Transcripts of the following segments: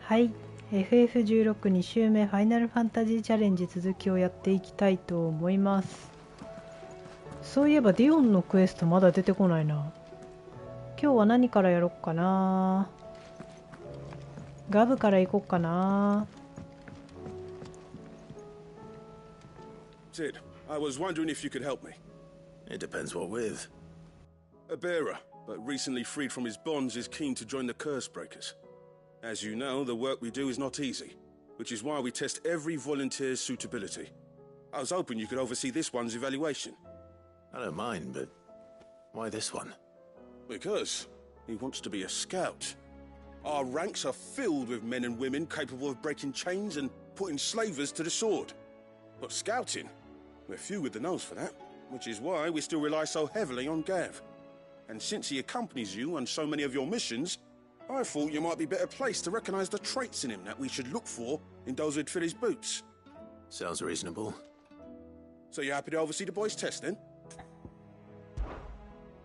はい、FF16 2周目ファイナルファンタジーチャレンジ続きをやっていきたいと思います。そういえばディオンのクエストまだ出てこないな。今日は何からやろっかな。ガブから行こっかな。Sid, I was wondering if you could help me. It depends what with. A bearer, but recently freed from his bonds, is keen to join the Curse Breakers. As you know, the work we do is not easy, which is why we test every volunteer's suitability. I was hoping you could oversee this one's evaluation. I don't mind, but why this one? Because he wants to be a scout. Our ranks are filled with men and women capable of breaking chains and putting slavers to the sword. But scouting, we're few with the nose for that, which is why we still rely so heavily on Gav. And since he accompanies you on so many of your missions, I thought you might be better placed to recognize the traits in him that we should look for in those who'd fill his boots. Sounds reasonable. So you're happy to oversee the boys' test, then?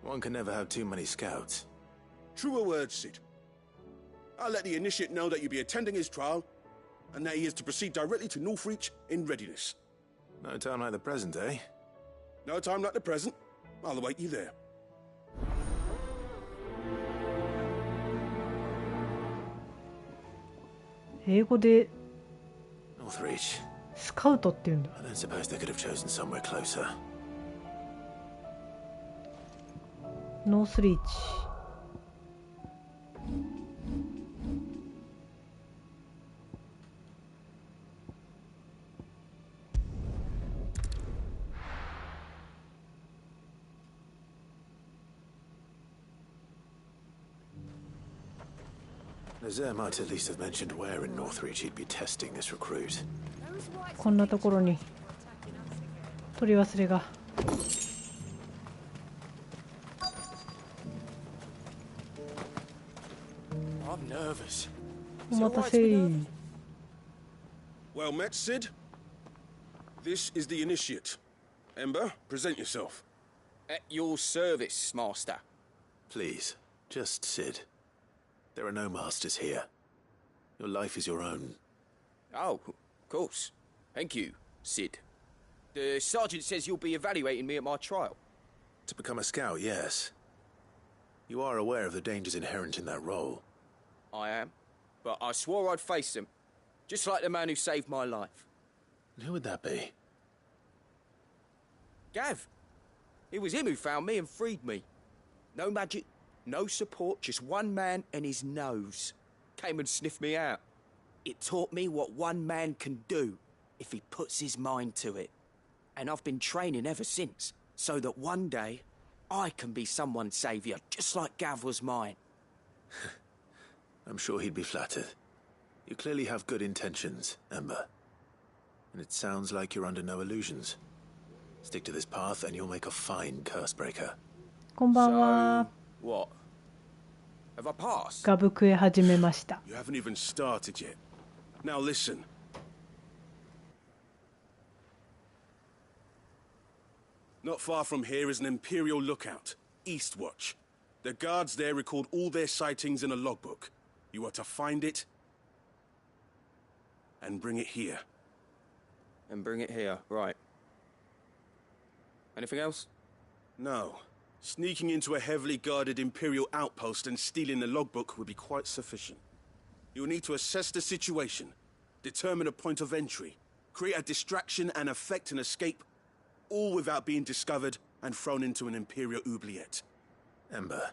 One can never have too many scouts. Truer words, Sid. I'll let the initiate know that you'll be attending his trial, and that he is to proceed directly to Northreach in readiness. No time like the present, eh? No time like the present. I'll await you there. 英語で Northreach. スカウトって言うんだ。 I don't suppose they could have chosen somewhere closer. ノースリーチ。Nazir might at least have mentioned where in Northreach he'd be testing this recruit. こんなところに取り忘れが。I'm nervous. お待たせ。 Well met, Sid. This is the initiate. Ember, present yourself. At your service, Master. Please, just Sid. There are no masters here. Your life is your own. Oh, of course. Thank you, Sid. The sergeant says you'll be evaluating me at my trial. To become a scout, yes. You are aware of the dangers inherent in that role. I am. But I swore I'd face them. Just like the man who saved my life. And who would that be? Gav. It was him who found me and freed me. No magic, no support, just one man and his nose. Came and sniffed me out. It taught me what one man can do if he puts his mind to it. And I've been training ever since, so that one day I can be someone's saviour, just like Gav was mine. I'm sure he'd be flattered. You clearly have good intentions, Ember. And it sounds like you're under no illusions. Stick to this path and you'll make a fine curse breaker. こんばんは。 What? Have I passed? ガブクエ始めました。 You haven't even started yet. Now listen. Not far from here is an Imperial lookout, Eastwatch. The guards there record all their sightings in a logbook. You are to find it and bring it here. And bring it here, right. Anything else? No. Sneaking into a heavily guarded Imperial outpost and stealing the logbook would be quite sufficient. You'll need to assess the situation, determine a point of entry, create a distraction and effect an escape, all without being discovered and thrown into an Imperial oubliette. Ember,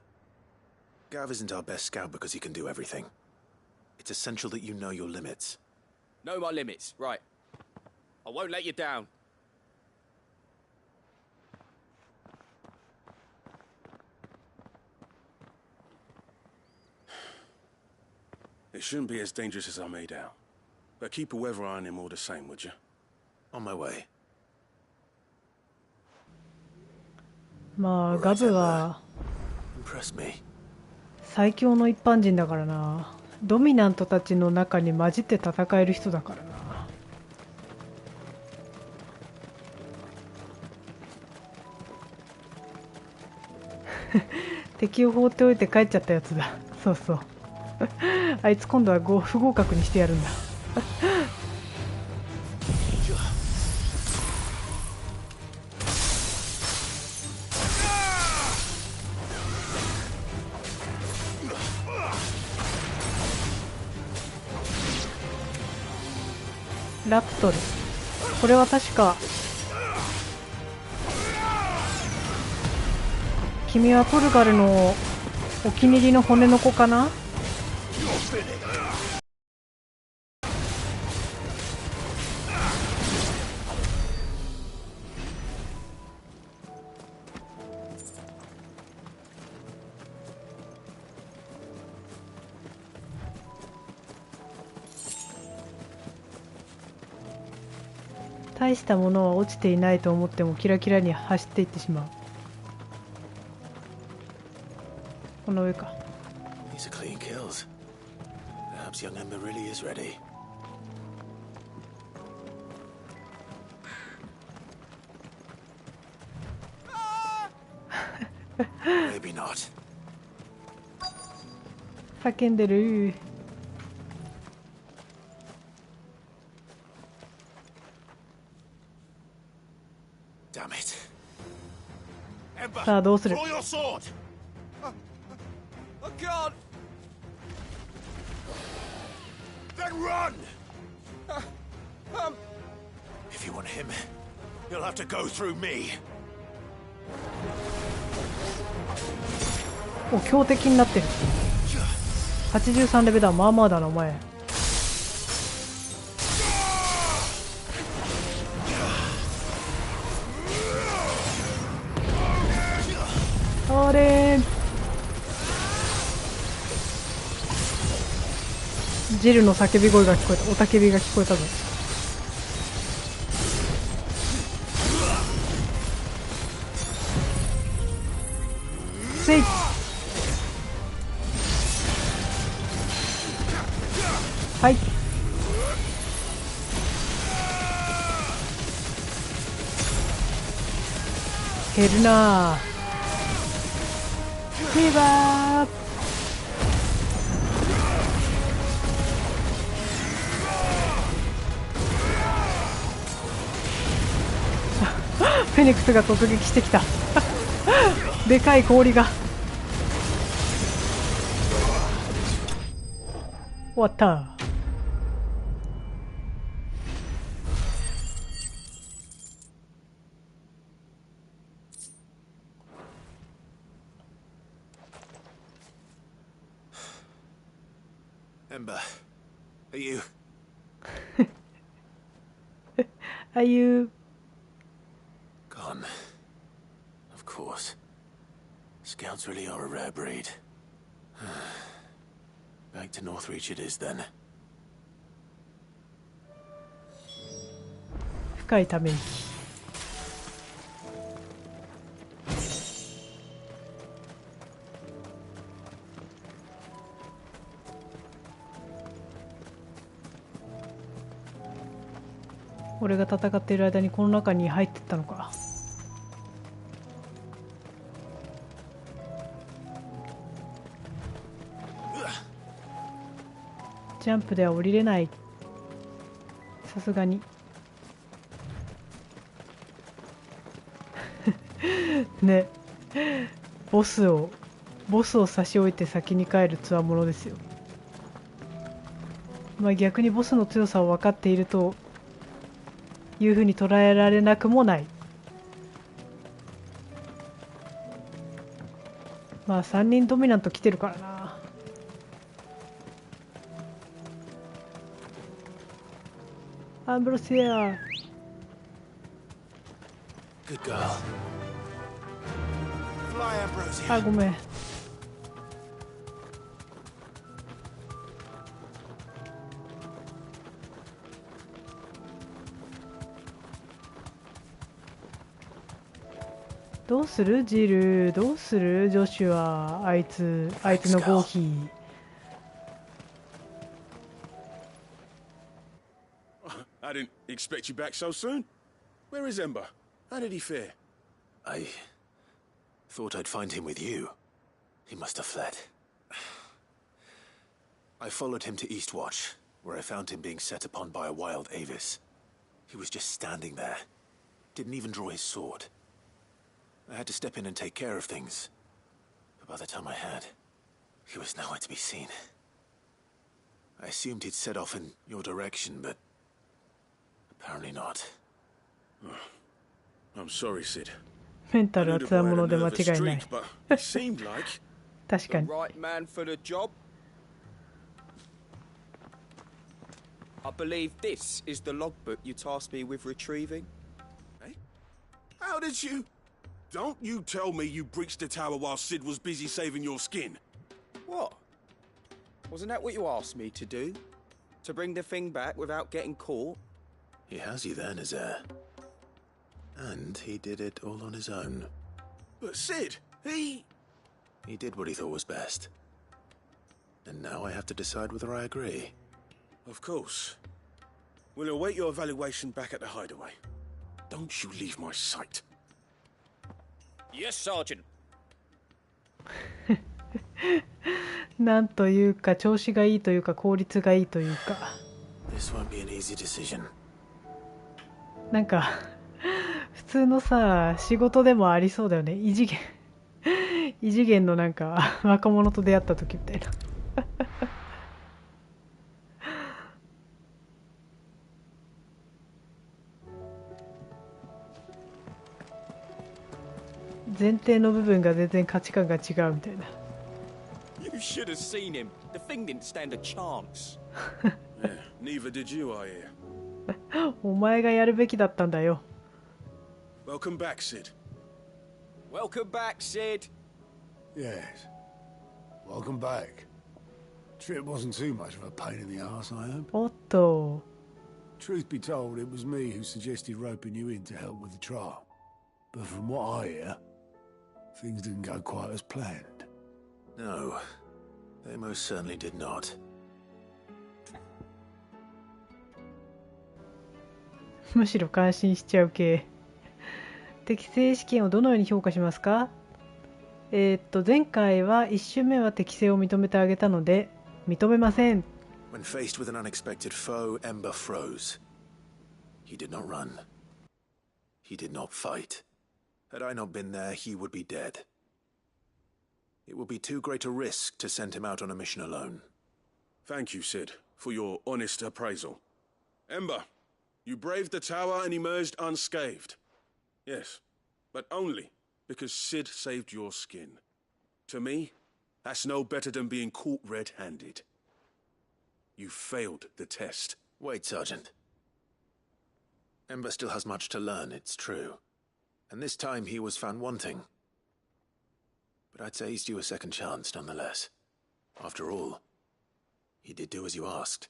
Gav isn't our best scout because he can do everything. It's essential that you know your limits. Know my limits, right. I won't let you down. It shouldn't be as dangerous as I made out. But keep a weather eye on him all the same, would you? On my way. まあガブは Impress me. 最強の一般人だからな。ドミナントたちの中に混じって戦える人だからな。敵を放っておいて帰っちゃったやつだ。そうそう。あいつ今度は不合格にしてやるんだ。ラプトル、これは確か君はポルガルのお気に入りの骨の子かな。大したものは落ちていないと思ってもキラキラに走っていってしまう。この上か。These are clean kills. Perhaps young Ember really is ready. Maybe not. 叫んでる。さあどうする。If you want him, you'll have to go through me. お、強敵になってる。83レベルだ、まあまあだなお前。あれー、ジルの叫び声が聞こえた。おたけびが聞こえたぞ。せい。はい。減るなぁ。フィーバー。フェニックスが突撃してきた。でかい氷が。終わった。Ember, are you? Are you? Gone. Of course. Scouts really are a rare breed. Back to Northreach it is then. 深いため息。俺が戦っている間にこの中に入ってったのか。ジャンプでは降りれない。さすがに。ね、ボスを差し置いて先に帰るつわものですよ。まあ逆にボスの強さを分かっているというふうに捉えられなくもない。まあ3人ドミナント来てるからな。アンブロシア。あ、ごめん。どうするジル、どうするジョシュは。あいつの合否。I didn't expect you back so soon. Where is Ember? How did he fare? I thought I'd find him with you. He must have fled. I followed him to Eastwatch, where I found him being set upon by a wild Avis. He was just standing there. Didn't even draw his sword. I had to step in and take care of things. But by the time I had, he was nowhere to be seen. I assumed he'd set off in your direction, but apparently not. I'm sorry, Sid. メンタルはつわもので間違いない。 but he seemed like 確か The に。 right man for the job? I believe this is the logbook you tasked me with retrieving. Eh? How did you? Don't you tell me you breached the tower while Sid was busy saving your skin. What? Wasn't that what you asked me to do? To bring the thing back without getting caught? He has you there, Nazaire. And he did it all on his own. But Sid, he did what he thought was best. And now I have to decide whether I agree. Of course. We'll await your evaluation back at the hideaway. Don't you leave my sight. Yes, Sergeant. なんというか調子がいいというか効率がいいというか。This won't be an easy decision. なんか普通のさ仕事でもありそうだよね。異次元のなんか若者と出会った時みたいな。前提の部分が全然価値観が違うみたいな。You should have seen him. The thing didn't stand a chance. Yeah, neither did you, I hear. お前がやるべきだったんだよ。Welcome back, Sid. Welcome back, Sid. Yes. Welcome back. Trip wasn't too much of a pain in the arse, I hope. おっと。 Truth be told, it was me who suggested roping you in to help with the trial. But from what I hear, things didn't go quite as planned. No, they most certainly did not. むしろ感心しちゃう系。適正試験をどのように評価しますか？前回は1周目は適正を認めてあげたので認めません。 When faced with an unexpected foe, Ember froze. He did not run. He did not fight. Had I not been there, he would be dead. It would be too great a risk to send him out on a mission alone. Thank you, Sid, for your honest appraisal. Ember, you braved the tower and emerged unscathed. Yes, but only because Sid saved your skin. To me, that's no better than being caught red-handed. You failed the test. Wait, Sergeant. Ember still has much to learn, it's true. And this time he was found wanting. But I'd say he's due a second chance, nonetheless. After all, he did do as you asked.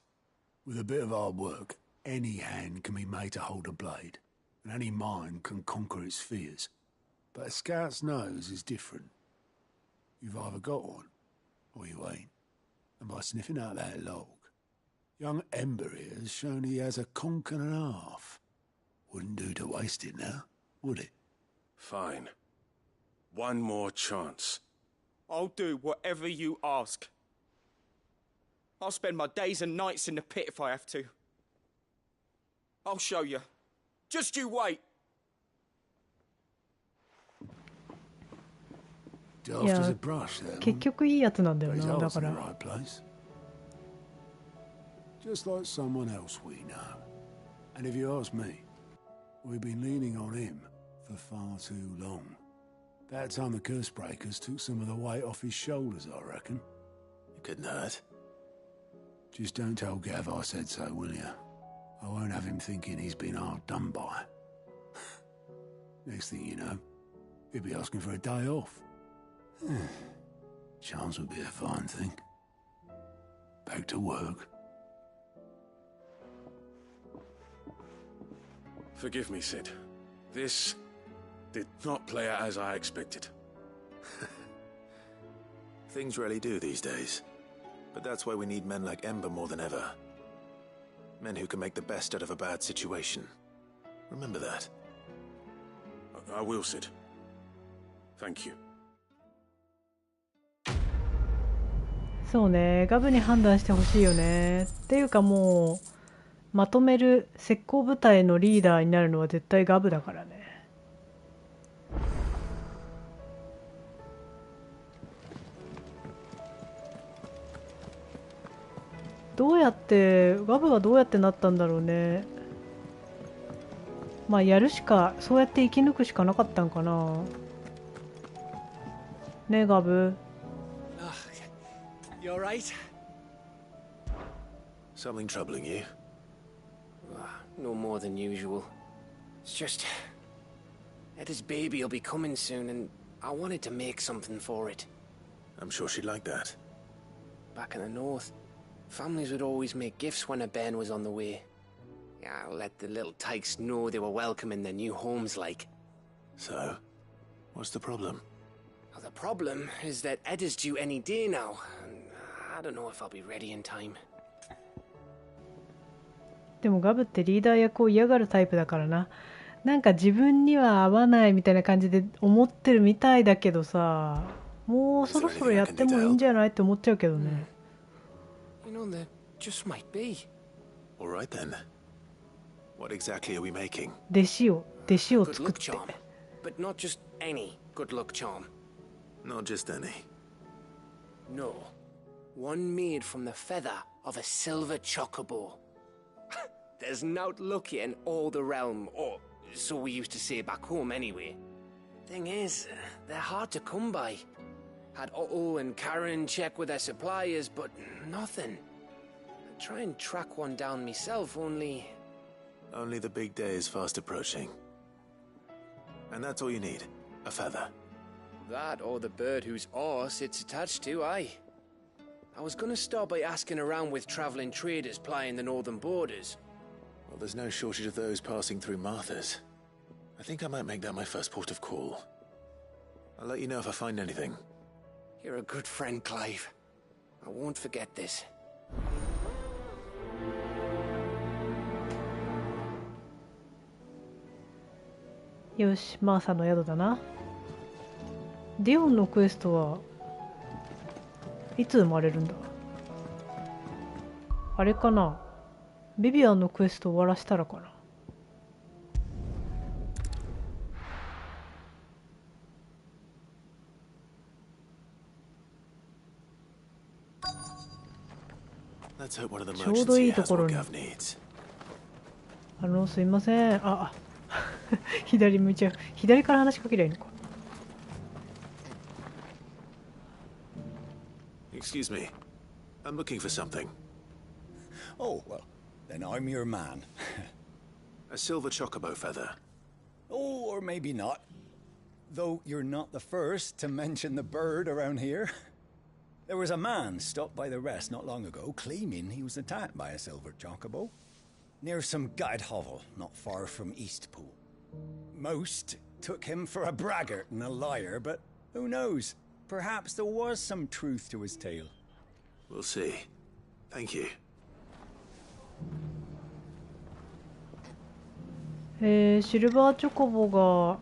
With a bit of hard work, any hand can be made to hold a blade, and any mind can conquer its fears. But a scout's nose is different. You've either got one, or you ain't. And by sniffing out that log, young Ember here has shown he has a conk and a half. Wouldn't do to waste it now, would it? Fine. One more chance. I'll do whatever you ask. I'll spend my days and nights in the pit if I have to. I'll show you. Just you wait. Delft as a brush there. 結局いいやつなんだよ But he's な。だ always か in the ら right place. Just like someone else we know. And if you ask me, we've been leaning on him for far too long. That time the curse breakers took some of the weight off his shoulders, I reckon. It couldn't hurt. Just don't tell Gav I said so, will you? I won't have him thinking he's been hard done by. Next thing you know, he'll be asking for a day off. Chance would be a fine thing. Back to work. Forgive me, Sid. This did not play out as I expected. Things rarely do these days. But that's why we need men like Ember more than ever. Men who can make the best out of a bad situation. Remember that. I will, Sid. Thank you. そうね、ガブに判断してほしいよね。っていうかもうまとめる石膏部隊のリーダーになるのは絶対ガブだからね。どうやってガブはどうやってなったんだろうね。まあやるしか、そうやって生き抜くしかなかったんかな。ねえガブ。You alright? Something troubling you? No more than usual. It's just... Eda's baby will be coming soon and I wanted to make something for it. I'm sure she'd like that. Back in the north, families would always make gifts when a bairn was on the way. Yeah, let the little tykes know they were welcome in their new homes like. So, what's the problem? Well, the problem is that Eda's due any day now. I don't know if I'll be ready in time. でもガブってリーダー役を嫌がるタイプだからな。なんか自分には合わないみたいな感じで思ってるみたいだけどさ、もうそろそろやってもいいんじゃないって思っちゃうけどね。You know, there just might be. All right then. What exactly are we making? 弟子を Good 作っ luck て。 charm, but not just any good luck charm. Not just any. No, one made from the feather of a silver chocobo. There's naught lucky in all the realm, or so we used to say back home anyway. Thing is, they're hard to come by. Had Otto and Karen check with their suppliers, but nothing. I try and track one down myself, only... Only the big day is fast approaching. And that's all you need, a feather. That or the bird whose horse it's attached to, aye. I was gonna start by asking around with traveling traders plying the northern borders. Well, there's no shortage of those passing through Martha's. I think I might make that my first port of call. I'll let you know if I find anything. You're a good friend, Clive. I won't forget this. よし、マーサの宿だな。ディオンのクエストはいつ生まれるんだ。あれかな、ビビアンのクエスト終わらせたらかな。ちょうどいいところに。すいません。左向いちゃう。左から話しかけりゃいいのか。Excuse me. I'm looking for something. Oh, well, then I'm your man. A silver chocobo feather. Oh, or maybe not. Though you're not the first to mention the bird around here. There was a man stopped by the rest not long ago claiming he was attacked by a silver chocobo near some gutted hovel not far from Eastpool. Most took him for a braggart and a liar, but who knows? Perhaps there was some truth to his tale. We'll see. Thank you. シルバーチョコボが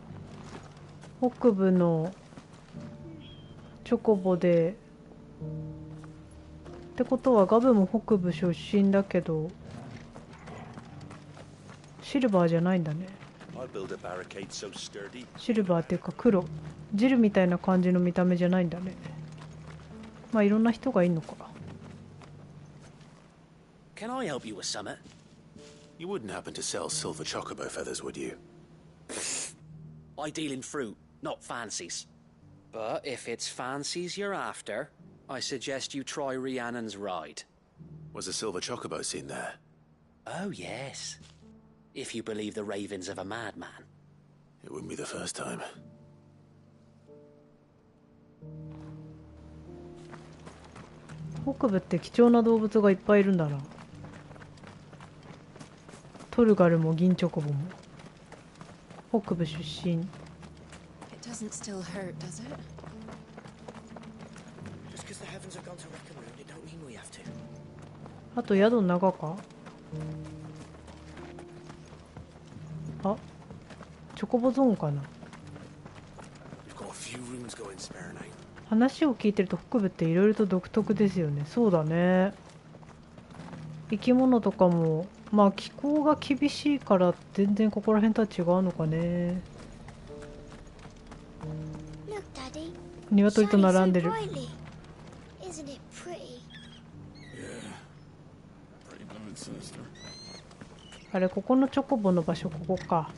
北部のチョコボで、ってことはガブも北部出身だけどシルバーじゃないんだね。シルバーっていうか黒、ジルみたいな感じの見た目じゃないんだね。まあいろんな人がいるのか。 Can I help you with something? You wouldn't happen to sell silver chocobo feathers, would you? I deal in fruit, not fancies. But if it's fancies you're after, I suggest you try Rhiannon's ride. Was a silver chocobo seen there? Oh, yes. If you believe the ravings of a madman. It wouldn't be the first time. 北部って貴重な動物がいっぱいいるんだな。トルガルも銀チョコボも北部出身。 It doesn't still hurt, does it? Just because the heavens have gone to wreck and ruin, it don't mean we have to. あと宿の中か。あ、チョコボゾーンかな。 We've got a few rooms going spare night. 話を聞いてると北部っていろいろと独特ですよね。そうだね。生き物とかもまあ気候が厳しいから全然ここら辺とは違うのかね。鶏と並んでる。あれ、ここのチョコボの場所、ここか。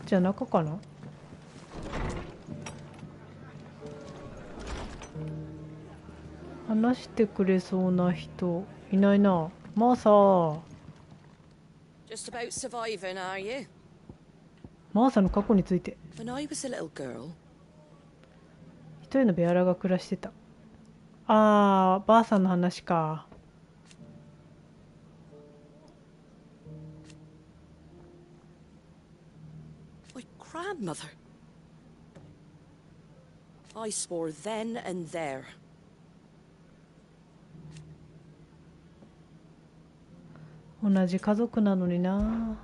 じゃあ中かな。話してくれそうな人いないな。マーサー。Just about surviving, are you? マーサの過去について。 When I was a little girl. 一人のベアラが暮らしてた。あー、ばあさんの話か。My grandmother. I swore then and there. 同じ家族なのにな。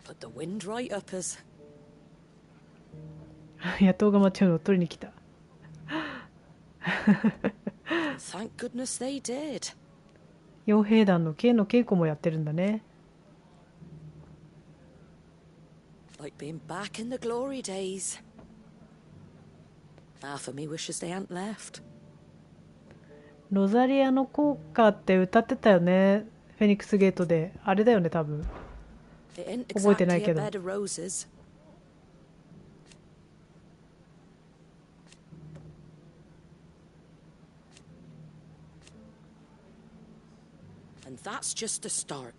Put the wind right up us. 野党が町を取りに来た。Thank goodness they did. 傭兵団の刑の稽古もやってるんだね。Like being back in the glory days. Half of me wishes they hadn't left. ロザリアの効果って歌ってたよね。フェニックスゲートで。あれだよね、多分。覚えてないけど。And that's just the start.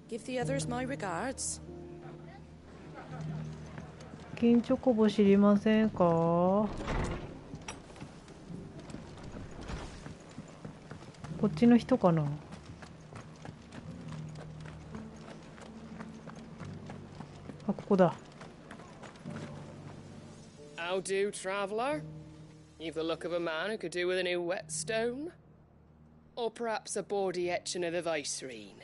Give the others my regards. 金チョコボ知りませんか？こっちの人かな。あ、ここだ。How do, traveller? You've the look of a man who could do with a new whetstone? Or perhaps a bawdy etching of the Vicerine?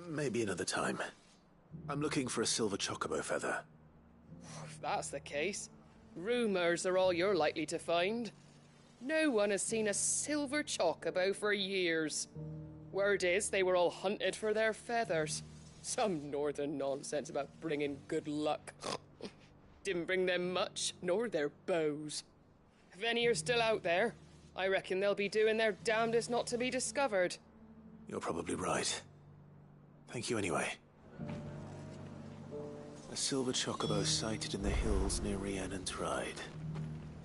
Maybe another time. I'm looking for a silver chocobo feather. If that's the case, rumours are all you're likely to find. No one has seen a silver chocobo for years. Word is they were all hunted for their feathers. Some northern nonsense about bringing good luck. Didn't bring them much, nor their bows. If any are still out there, I reckon they'll be doing their damnedest not to be discovered. You're probably right. Thank you anyway. A silver chocobo sighted in the hills near Rhiannon's Ride.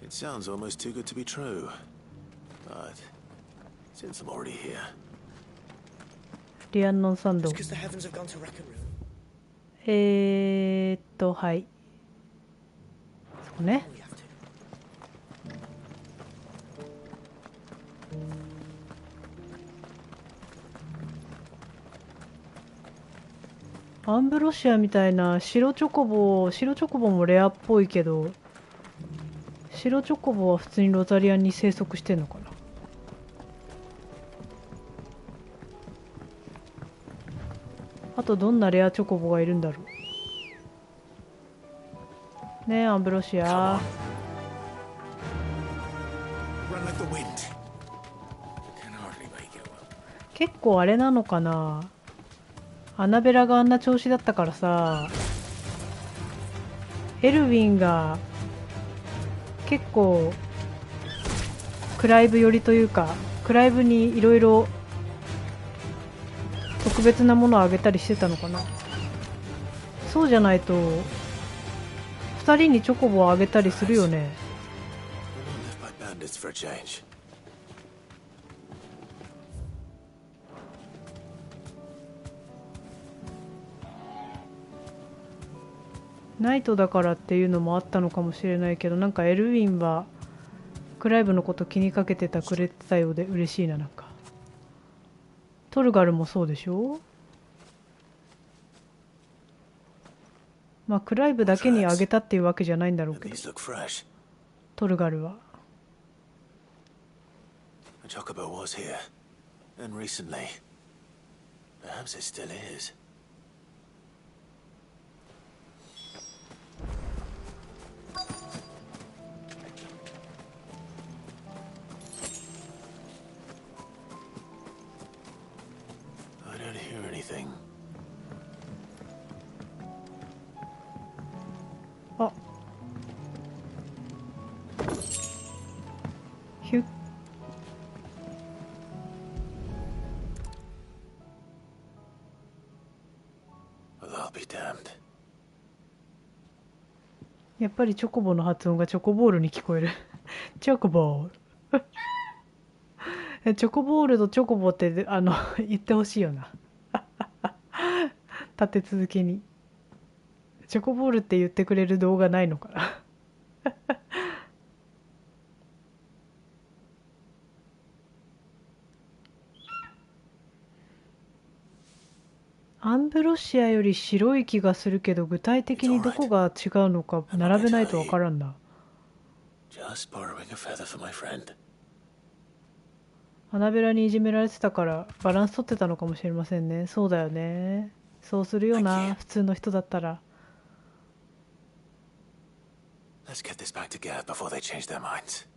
It sounds almost too good to be true. But since I'm already here. リアンノンサンド。はい。そうね。アンブロシアみたいな白チョコボもレアっぽいけど、白チョコボは普通にロザリアンに生息してんのかな。あとどんなレアチョコボがいるんだろう。ねえ、アンブロシア。結構あれなのかな。アナベラがあんな調子だったからさ、エルヴィンが結構クライブ寄りというか、クライブにいろいろ特別なものをあげたりしてたのかな。そうじゃないと2人にチョコボをあげたりするよね。ナイトだからっていうのもあったのかもしれないけど、なんかエルヴィンはクライブのこと気にかけてくれてたようで嬉しいな。なんかトルガルもそうでしょ。まあクライブだけにあげたっていうわけじゃないんだろうけど、トルガルは。Perhaps it still is. I don't hear anything. あ、ヒュッ。Well, I'll be damned. やっぱりチョコボの発音がチョコボールに聞こえる。チョコボール。チョコボールとチョコボって言ってほしいよな。立て続けに。チョコボールって言ってくれる動画ないのかな。アンブロシアより白い気がするけど、具体的にどこが違うのか並べないとわからんな。Just borrowing a feather for my friend. 花びらにいじめられてたからバランス取ってたのかもしれませんね。そうだよね。そうするよな、普通の人だったら。Let's get this back together before they change their minds.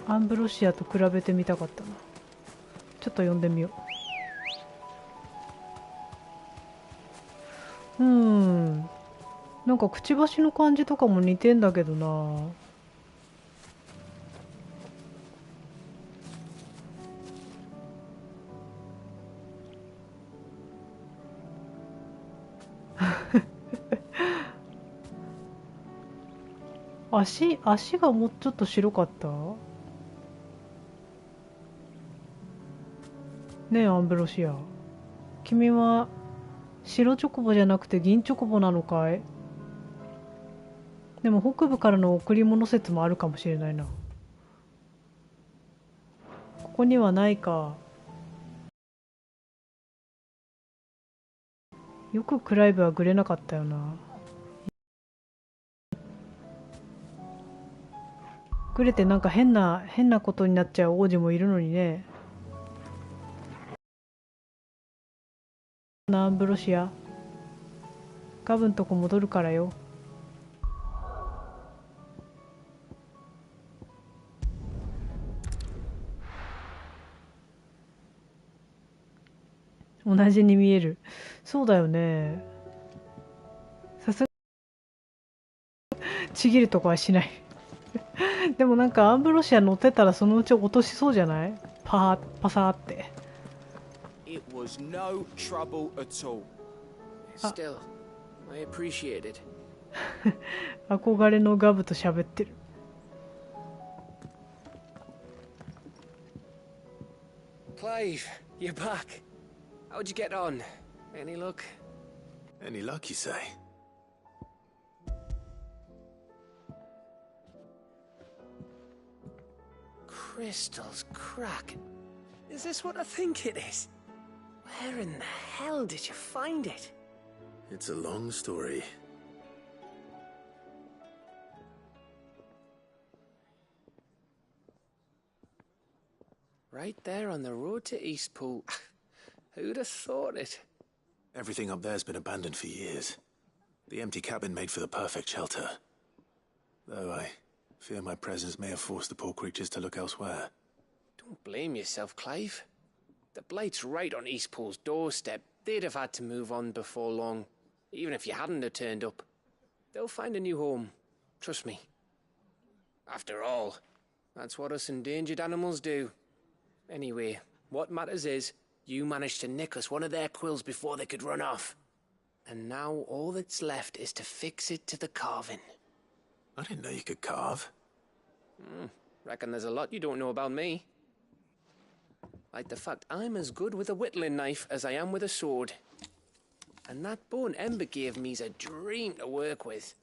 アンブロシアと比べてみたかったな。ちょっと読んでみよう。なんかくちばしの感じとかも似てんだけどな。足がもうちょっと白かったねえ、アンブロシア。君は白チョコボじゃなくて銀チョコボなのかい？でも北部からの贈り物説もあるかもしれないな。ここにはないか。よくクライブはグレなかったよな。グレてなんか変なことになっちゃう王子もいるのにね。アンブロシア、ガブんとこ戻るからよ。同じに見える。そうだよね。さすがちぎるとかはしない。でもなんかアンブロシア乗ってたらそのうち落としそうじゃない？パサーって。It was no trouble at all. Still, I appreciate it. 憧れのガブと喋ってる。Clive, you're back. How'd you get on? Any luck? Any luck, you say? Crystals crack. Is this what I think it is? Where in the hell did you find it? It's a long story. Right there on the road to Eastpool. Who'd have thought it? Everything up there's been abandoned for years. The empty cabin made for the perfect shelter. Though I fear my presence may have forced the poor creatures to look elsewhere. Don't blame yourself, Clive. The Blight's right on Eastpool's doorstep. They'd have had to move on before long, even if you hadn't have turned up. They'll find a new home. Trust me. After all, that's what us endangered animals do. Anyway, what matters is, you managed to nick us one of their quills before they could run off. And now all that's left is to fix it to the carving. I didn't know you could carve. Reckon there's a lot you don't know about me. Like the fact I'm as good with a whittling knife as I am with a sword. And that bone Ember gave me's a dream to work with.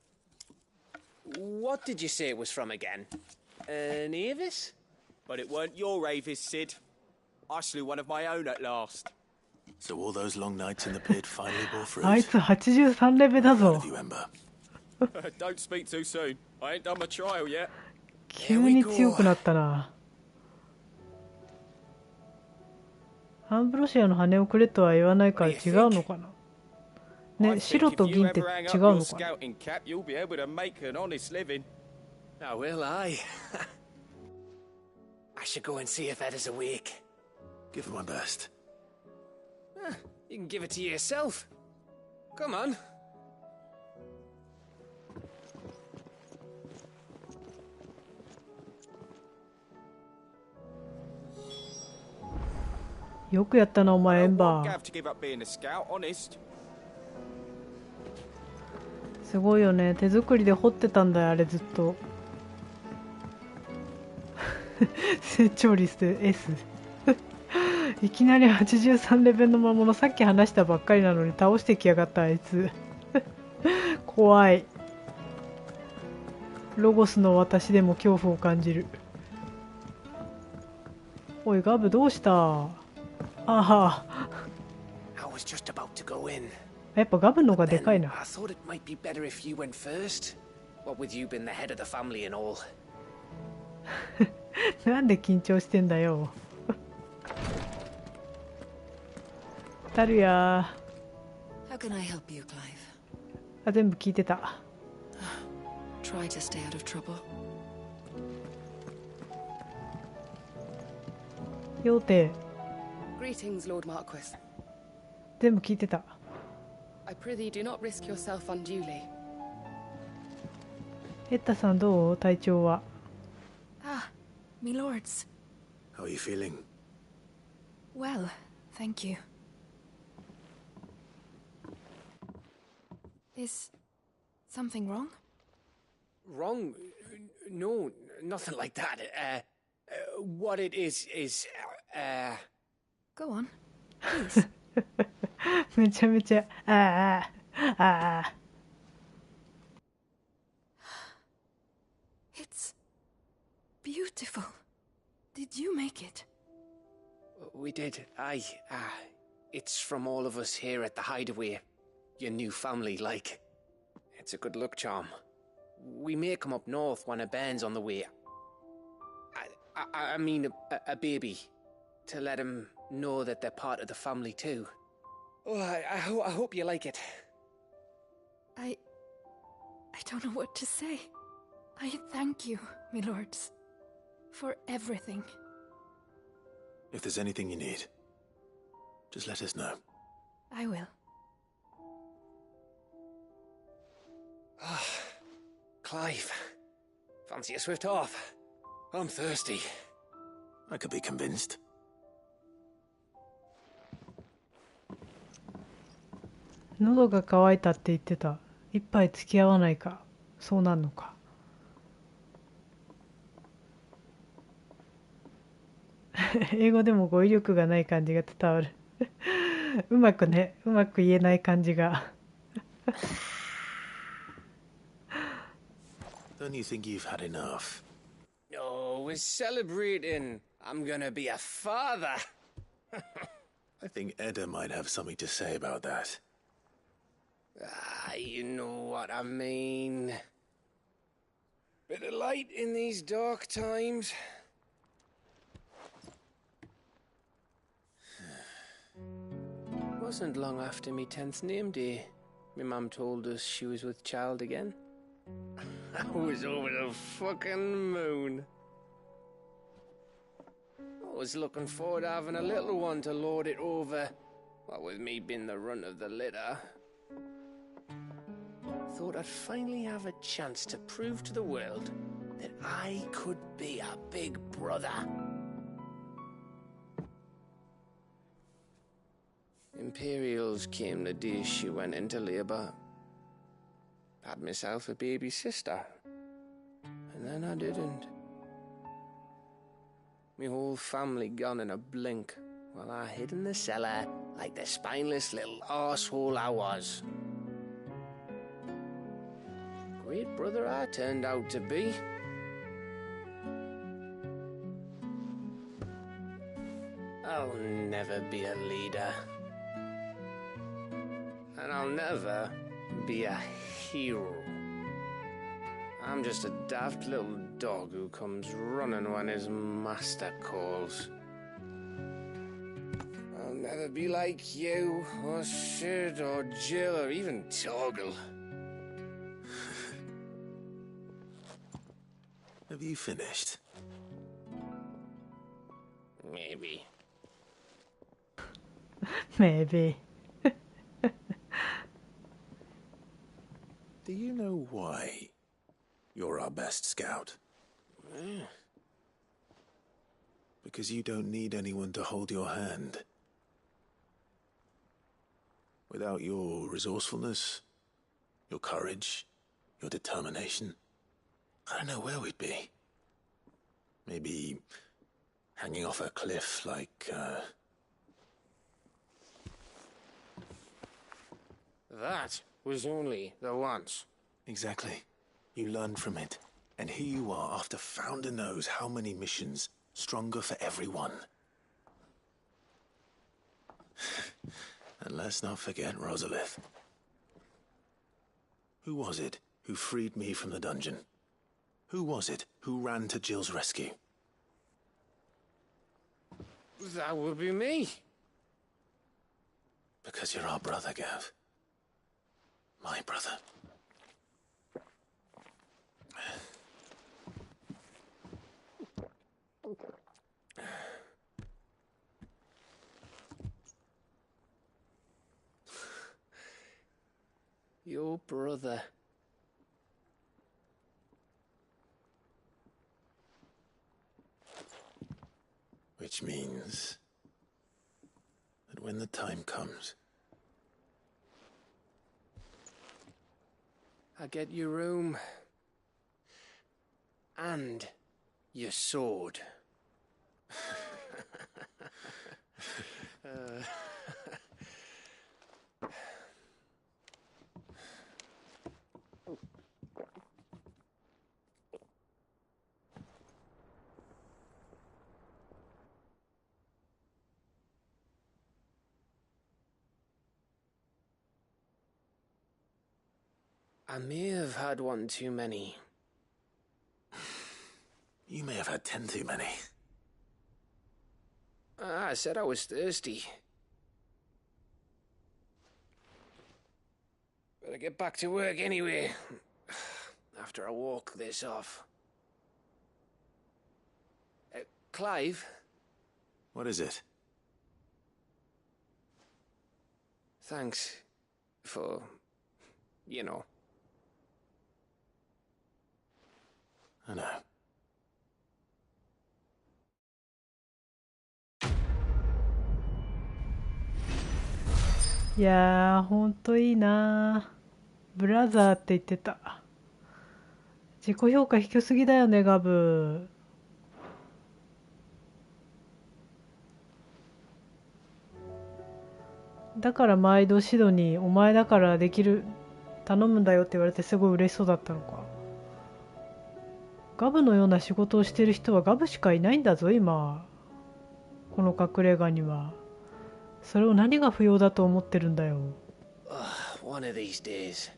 What did you say it was from again? An Avis? But it weren't your Avis, Sid. I slew one of my own at last. So all those long nights in the pit finally bore fruit. あいつ83レベルだぞ。You, Ember. Don't speak too soon. I ain't done my trial yet. 急に強くなったな。アンブロシアの羽をくれとは言わないから違うのかな。ね、白と銀って違うのかな。You'll be able to make an honest living. Oh, will I? I should go and see if Ed is awake. Give it my best. You can give it to yourself. Come on. よくやったなお前エンバー。すごいよね、手作りで彫ってたんだよあれずっと。成長率で S いきなり83レベルの魔物、さっき話したばっかりなのに倒してきやがったあいつ。怖い。ロゴスの私でも恐怖を感じる。おいガブどうした。ああ、やっぱガブの方がでかいな。なんで緊張してんだよ。タルヤー。あ、全部聞いてた。妖帝。Greetings, Lord Marquis. 全部聞いてた。I prithee do not risk yourself unduly. エッタさんどう？体調は。Ah, me lords. How are you feeling? Well, thank you. Is something wrong? Wrong? No, nothing like that. What it is, Go on, please. めちゃめちゃ、ああ、ああ。It's beautiful. Did you make it? We did. Aye. It's from all of us here at the Hideaway. Your new family, like. It's a good luck charm. We may come up north when a band's on the way. I mean a baby. To let him know that they're part of the family too. Oh, I hope you like it. I don't know what to say. I thank you, my lords, for everything. If there's anything you need, just let us know. I will. Clive, fancy a swift off? I'm thirsty. I could be convinced. 喉が渇いたって言ってた。一杯付き合わないか。そうなんのか。英語でも語彙力がない感じが伝わる。うまく言えない感じが。Don't you think you've had enough? Oh, we're celebrating. I'm gonna be a father. I think Edda might have something to say about that. You know what I mean. Bit of light in these dark times. Wasn't long after me 10th name day. My mum told us she was with child again. I was over the fucking moon. I was looking forward to having a little one to lord it over. What with me being the runt of the litter. Thought I'd finally have a chance to prove to the world that I could be a big brother. Imperials came the day she went into labour. Had myself a baby sister. And then I didn't. Me whole family gone in a blink, while I hid in the cellar like the spineless little arsehole I was. Great brother I turned out to be. I'll never be a leader. And I'll never be a hero. I'm just a daft little dog who comes running when his master calls. I'll never be like you, or Sid, or Jill, or even Torgal. Have you finished? Maybe. Maybe. Do you know why you're our best scout? Because you don't need anyone to hold your hand. Without your resourcefulness, your courage, your determination, I don't know where we'd be. Maybe hanging off a cliff like, That was only the once. Exactly. You learned from it. And here you are after Founder knows how many missions, stronger for everyone. And let's not forget Rosalith. Who was it who freed me from the dungeon? Who was it who ran to Jill's rescue? That would be me. Because you're our brother, Gav. My brother. Your brother. Which means that when the time comes, I get your room. And your sword. I may have had one too many. you may have had 10 too many. I said I was thirsty. Better get back to work anyway. After I walk this off. Clive? What is it? Thanks for, you know. I know.いやー、ほんといいなー。ブラザーって言ってた。自己評価低すぎだよね、ガブ。だから毎度シドにお前だからできる、頼むんだよって言われてすごい嬉しそうだったのか。ガブのような仕事をしてる人はガブしかいないんだぞ今、この隠れ家には。それを何が不要だと思ってるんだよ。One of these days.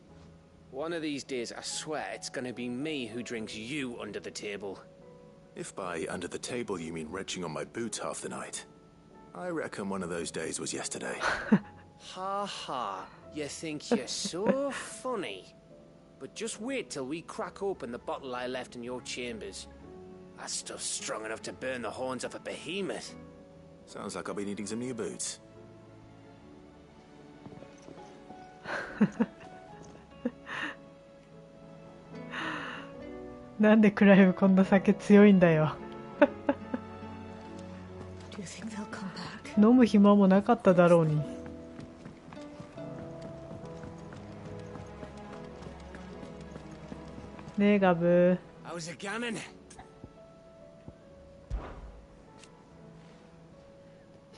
One of these days, I swear it's gonna be me who drinks you under the table. If by under the table you mean retching on my boots half the night, I reckon one of those days was yesterday. Ha ha, you think you're so funny. But just wait till we crack open the bottle I left in your chambers. That stuff's strong enough to burn the horns off a behemoth. Sounds like I'll be needing some new boots. なんでクライブこんな酒強いんだよ。飲む暇もなかっただろうに。ねえガブ。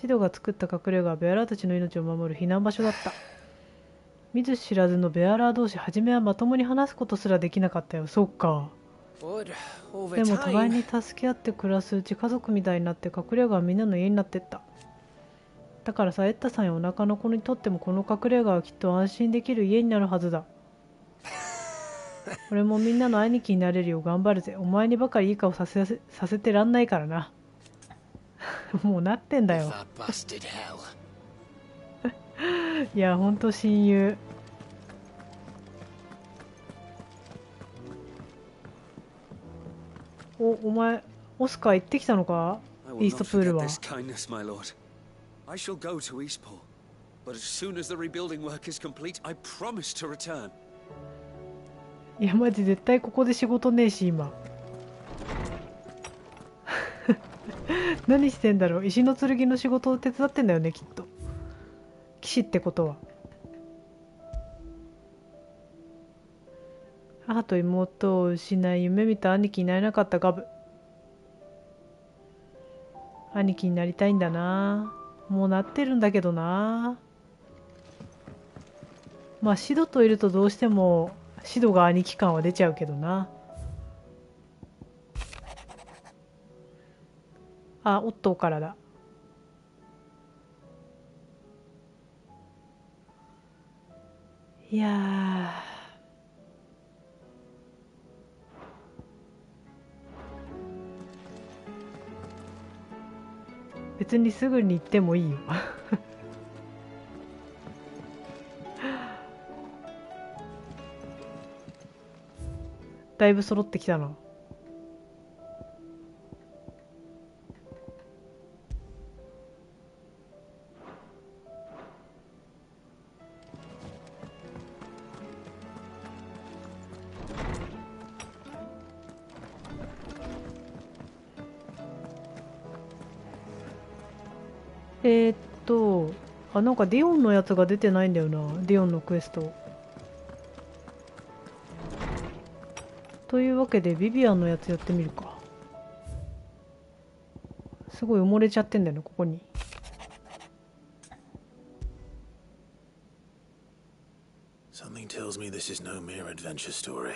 シドが作った隠れ家はベアラーたちの命を守る避難場所だった。見ず知らずのベアラー同士、初めはまともに話すことすらできなかったよ。そっか。でも互いに助け合って暮らすうち、家族みたいになって隠れ家はみんなの家になってった。だからさ、エッタさんやお腹の子にとってもこの隠れ家はきっと安心できる家になるはずだ。俺もみんなの兄貴になれるよう頑張るぜ。お前にばかりいい顔させてらんないからな。もうなってんだよ。いや、ほんと親友。お前、オスカー行ってきたのか？イーストプールは。I shall go to Eastport, but as soon as the rebuilding work is complete, I promise to return. いや、マジ絶対ここで仕事ねえし、今。何してんだろう。石の剣の仕事を手伝ってんだよね、きっと。騎士ってことは。母と妹を失い、夢見た兄貴になれなかったガブ。兄貴になりたいんだな。もうなってるんだけどな。まあシドといるとどうしてもシドが兄貴感は出ちゃうけどな。あ、オットーからだ。いや別にすぐに行ってもいいよ。だいぶ揃ってきたな。なんかディオンのやつが出てないんだよな。ディオンのクエスト。というわけでビビアンのやつやってみるか。すごい埋もれちゃってんだよね、ここに。Something tells me this is no mere adventure story.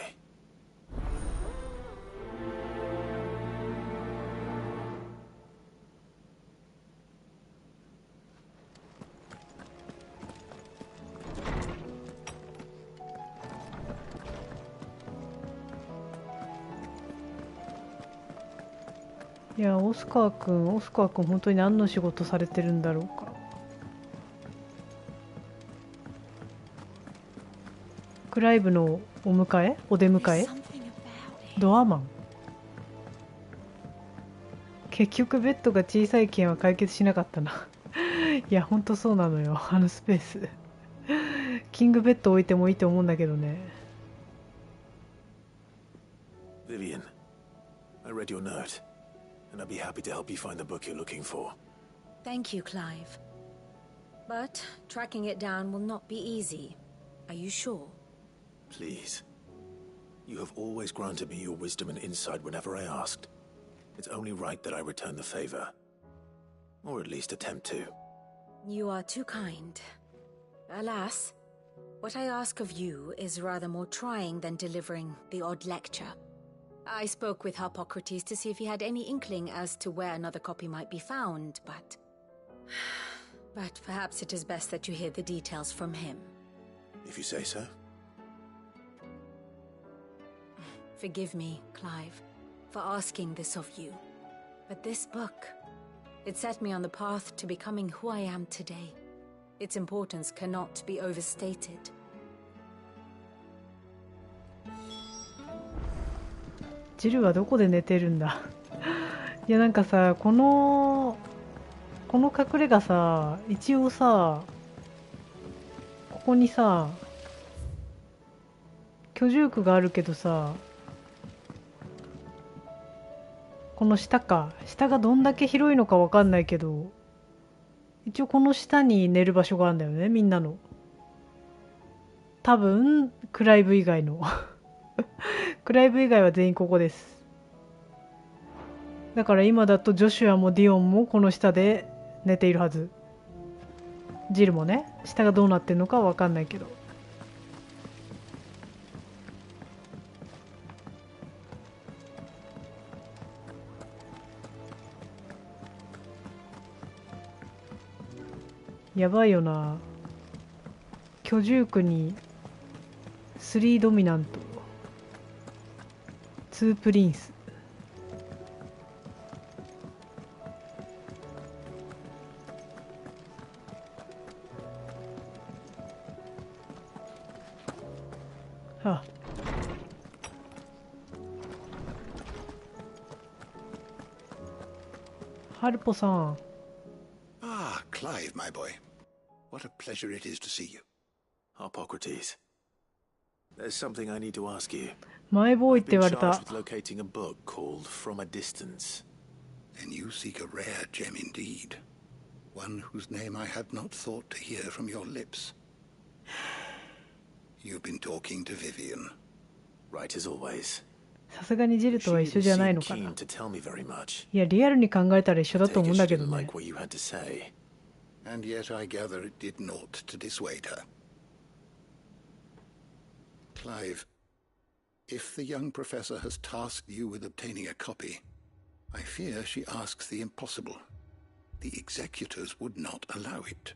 いや、オスカーくん本当に何の仕事されてるんだろうか。クライブのお出迎えドアマン。結局ベッドが小さい件は解決しなかったな。いや、ほんとそうなのよ、あのスペース。キングベッド置いてもいいと思うんだけどね。Vivian, I read your note.And I'd be happy to help you find the book you're looking for. Thank you, Clive. But tracking it down will not be easy. Are you sure? Please. You have always granted me your wisdom and insight whenever I asked. It's only right that I return the favor. Or at least attempt to. You are too kind. Alas, what I ask of you is rather more trying than delivering the odd lecture.I spoke with Harpocrates to see if he had any inkling as to where another copy might be found, but perhaps it is best that you hear the details from him. If you say so. Forgive me, Clive, for asking this of you. But this book, it set me on the path to becoming who I am today. Its importance cannot be overstated.ジルはどこで寝てるんだ。いや、なんかさ、この隠れ家さ、一応さ、ここにさ居住区があるけどさ、この下がどんだけ広いのかわかんないけど、一応この下に寝る場所があるんだよね、みんなの。多分クライブ以外のクライブ以外は全員ここです。だから今だとジョシュアもディオンもこの下で寝ているはず。ジルもね、下がどうなってるのかは分かんないけど。やばいよな。居住区に3ドミナント。ツープリンス。あ、ハルポさん。Ah, Clive, my boy. What a pleasure it is to see you. Hippocrates. There's something I need to ask you. マイボーイっ I've て言 been われた。 charged with locating a book called From a Distance. And you seek a rare gem indeed. One whose name I had not thought to hear from your lips. You've been talking to Vivian. Right as always. さすがにジルとは She 一緒 didn't じゃない seem のか keen な。 to tell me very much. いや、リアルに考えたら一緒だと I 思 take うん it だ she けど didn't ね。 like what you had to say. And yet I gather it did naught to dissuade her. Clive, if the young professor has tasked you with obtaining a copy, I fear she asks the impossible. The executors would not allow it.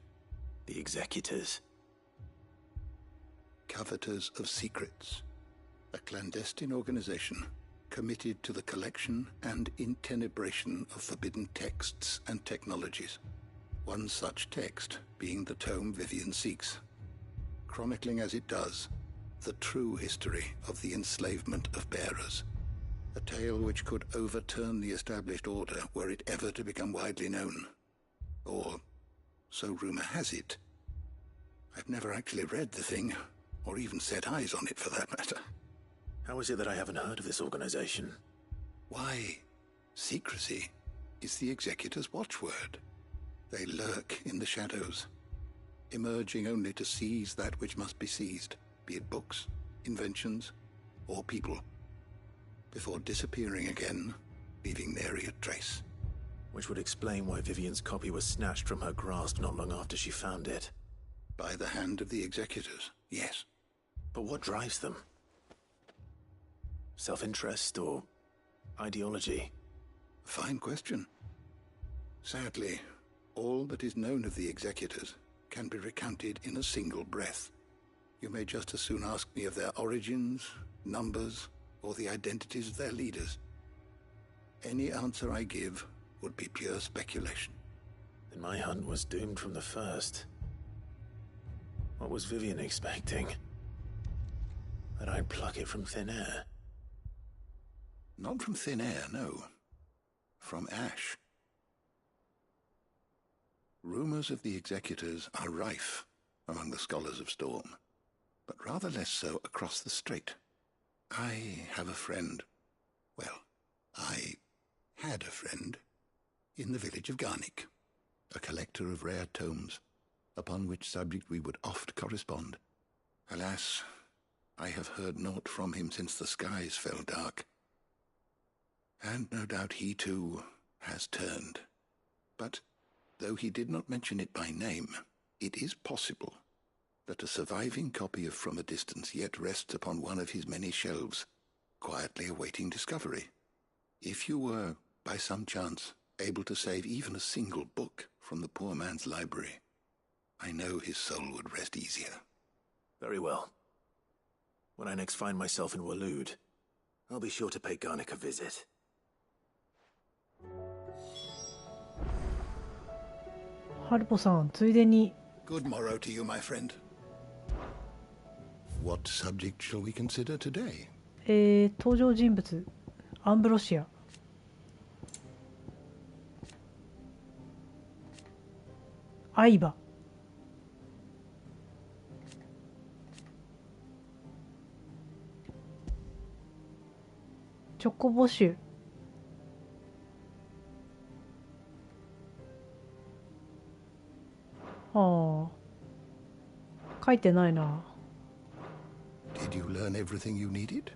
The executors? Coveters of Secrets. A clandestine organization committed to the collection and intenebration of forbidden texts and technologies. One such text being the tome Vivian seeks, chronicling as it does the true history of the enslavement of bearers. A tale which could overturn the established order were it ever to become widely known. Or, so rumor has it. I've never actually read the thing, or even set eyes on it for that matter. How is it that I haven't heard of this organization? Why, secrecy is the executor's watchword. They lurk in the shadows, emerging only to seize that which must be seized, be it books, inventions, or people, before disappearing again, leaving nary a trace. Which would explain why Vivian's copy was snatched from her grasp not long after she found it. By the hand of the executors, yes. But what drives them? Self-interest or ideology? Fine question. Sadly, all that is known of the executors can be recounted in a single breath. You may just as soon ask me of their origins, numbers, or the identities of their leaders. Any answer I give would be pure speculation. Then my hunt was doomed from the first. What was Vivian expecting? That I'd pluck it from thin air? Not from thin air, no. From ash. Rumors of the executors are rife among the scholars of Storm, but rather less so across the strait. I have a friend. Well, I had a friend in the village of Garnick, a collector of rare tomes, upon which subject we would oft correspond. Alas, I have heard naught from him since the skies fell dark. And no doubt he too has turned. But though he did not mention it by name, it is possible that a surviving copy of From a Distance yet rests upon one of his many shelves, quietly awaiting discovery. If you were, by some chance, able to save even a single book from the poor man's library, I know his soul would rest easier. Very well. When I next find myself in Waloed, I'll be sure to pay Garnick a visit. ハルポさん、ついでに。 Good morrow to you, my friend. What subject shall we consider today? 登場人物、アンブロシア。アイバ。チョコボシュ。ああ、書いてないな。Did you learn everything you needed?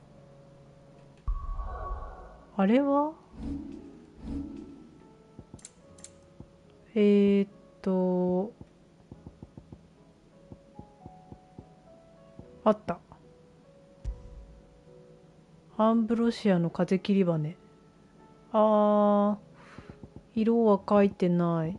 あれはあった。アンブロシアの風切り羽。あー、色は書いてない。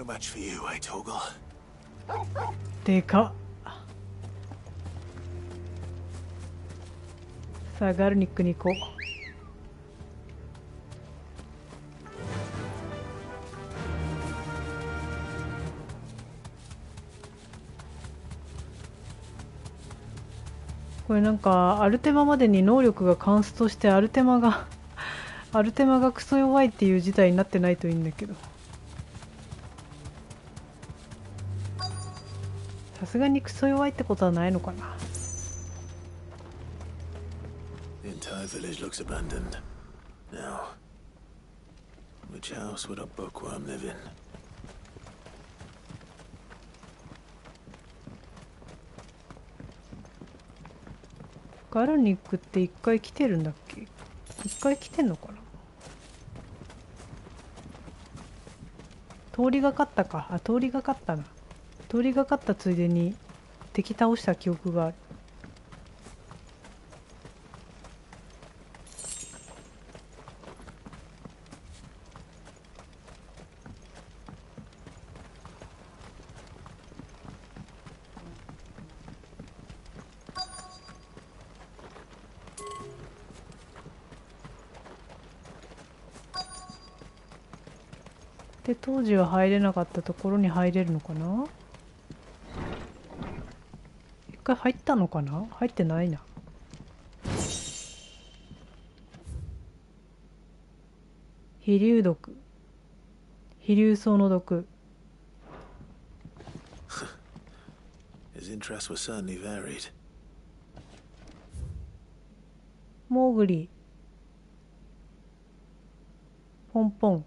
No match for you, eh, Torgal? でかっ。さあガルニックに行こう。これなんかアルテマまでに能力がカンストしてアルテマがクソ弱いっていう事態になってないといいんだけど、さすがにクソ弱いってことはないのかな。The entire village looks abandoned. Now, which house would a bookworm live in? ガルニックって一回来てるんだっけ？一回来てんのかな。通りがかったか。あ、通りがかったな。通りがかったついでに敵倒した記憶がある。で当時は入れなかったところに入れるのかな。一回入ったのかな。入ってないな。飛竜毒、飛竜草の毒。His interests were certainly varied. モーグリ、ポンポン、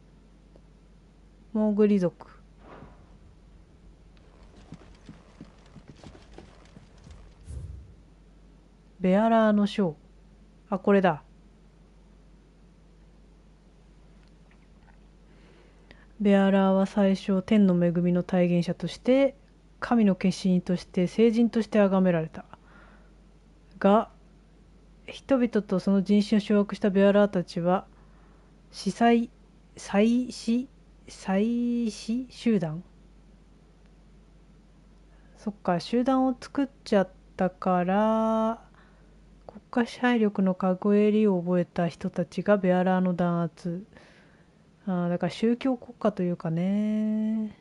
モーグリ族。ベアラーの章。あ、これだ。ベアラーは最初天の恵みの体現者として神の化身として聖人として崇められたが、人々とその人種を掌握したベアラーたちは祭祀集団、そっか、集団を作っちゃったから国家支配力のカゴ襟を覚えた人たちがベアラーの弾圧。だから宗教国家というかね、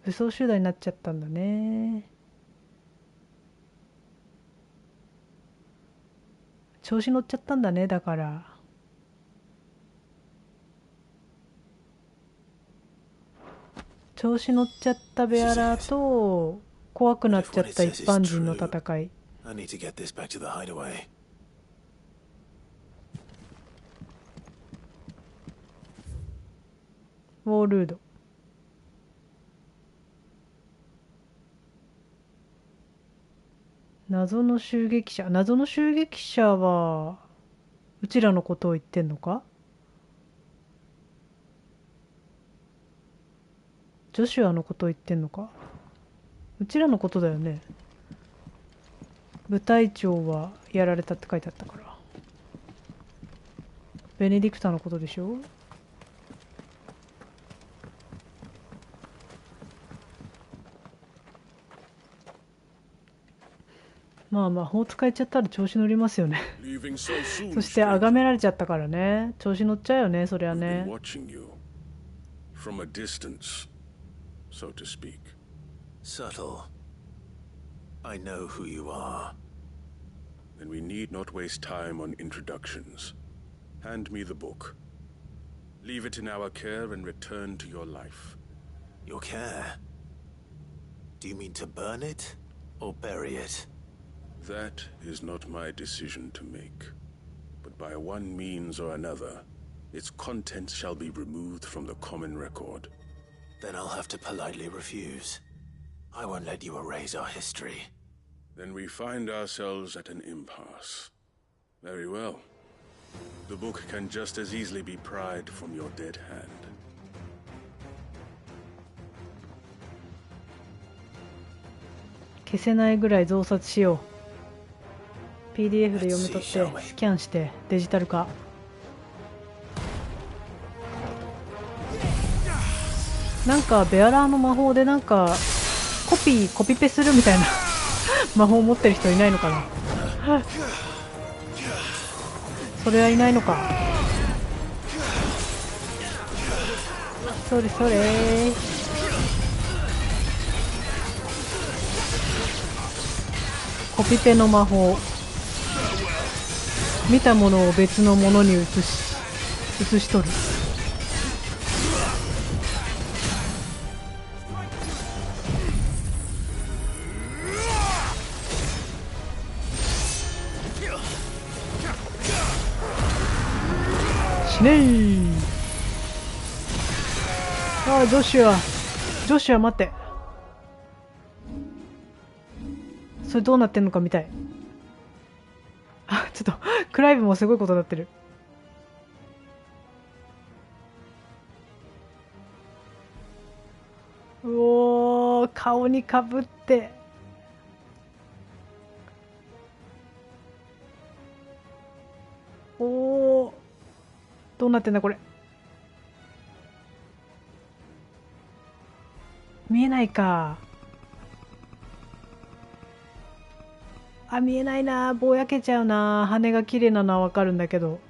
武装集団になっちゃったんだね。調子乗っちゃったんだね。だから調子乗っちゃったベアラーと怖くなっちゃった一般人の戦い。ウォールード。謎の襲撃者。謎の襲撃者はうちらのことを言ってんのか。ジョシュアのことを言ってんのか。うちらのことだよね。部隊長はやられたって書いてあったから。ベネディクタのことでしょ。まあ魔法使えちゃったら調子乗りますよねそして崇められちゃったからね、調子乗っちゃうよね、そりゃね。From a distance, so to speak. Subtle. I know who you are. Then we need not waste time on introductions. Hand me the book. Leave it in our care and return to your life. Your care? Do you mean to burn it or bury it? That is not my decision to make. But by one means or another, its contents shall be removed from the common record. Then I'll have to politely refuse. I won't let you erase our history. Then we find ourselves at an impasse. Very well. The book can just as easily be pried from your dead hand. 消せないぐらい増刷しよう。PDF で読み取ってスキャンしてデジタル化。なんかベアラーの魔法でなんかコピペするみたいな魔法を持ってる人いないのかな。それはいないのか。それそれ。コピペの魔法。見たものを別のものに移し取る。死ねー。ああ、ジョシュア待って。それどうなってんのか見たい。あ、ちょっとクライブもすごいことになってる。うおー、顔にかぶって。おー、どうなってんだこれ。見えないか。あ、見えないな。ぼやけちゃうな。羽が綺麗なのはわかるんだけど。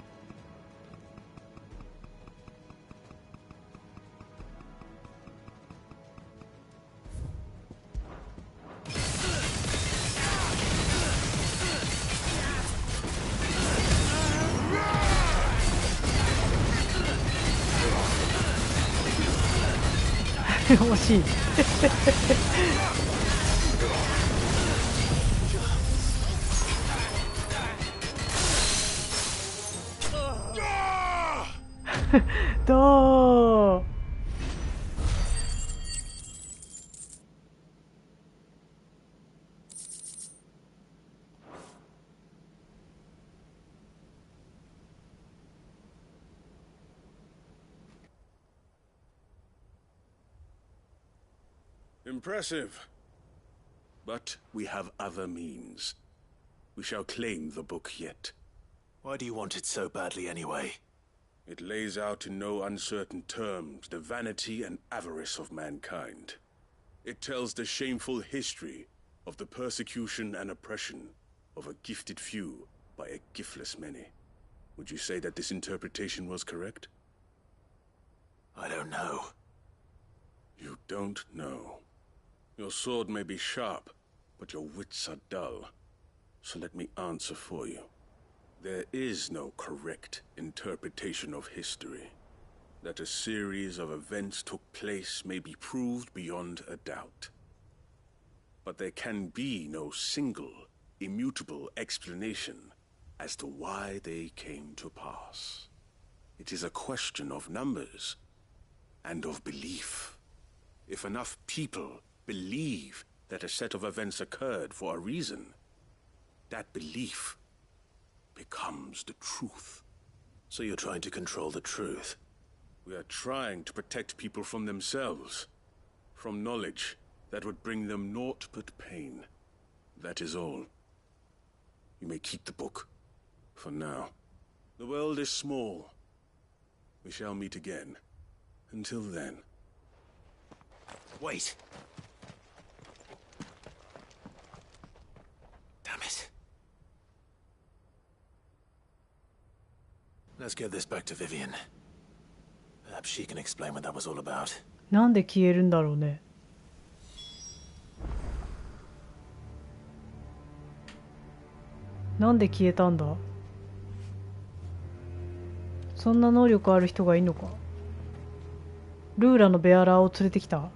惜しい。どう。Impressive. But we have other means. We shall claim the book yet. Why do you want it so badly anyway? It lays out in no uncertain terms the vanity and avarice of mankind. It tells the shameful history of the persecution and oppression of a gifted few by a giftless many. Would you say that this interpretation was correct? I don't know. You don't know. Your sword may be sharp, but your wits are dull. So let me answer for you. There is no correct interpretation of history. That a series of events took place may be proved beyond a doubt. But there can be no single, immutable explanation as to why they came to pass. It is a question of numbers and of belief. If enough people believe that a set of events occurred for a reason, that belief becomes the truth. So you're trying to control the truth? We are trying to protect people from themselves, from knowledge that would bring them naught but pain. That is all. You may keep the book, for now. The world is small. We shall meet again. Until then. Wait! Damn it. Let's get this back to Vivian. Perhaps she can explain what that was all about. なんで消えるんだろうね。なんで消えたんだ。そんな能力ある人がいいのか。ルーラのベアラーを連れてきた。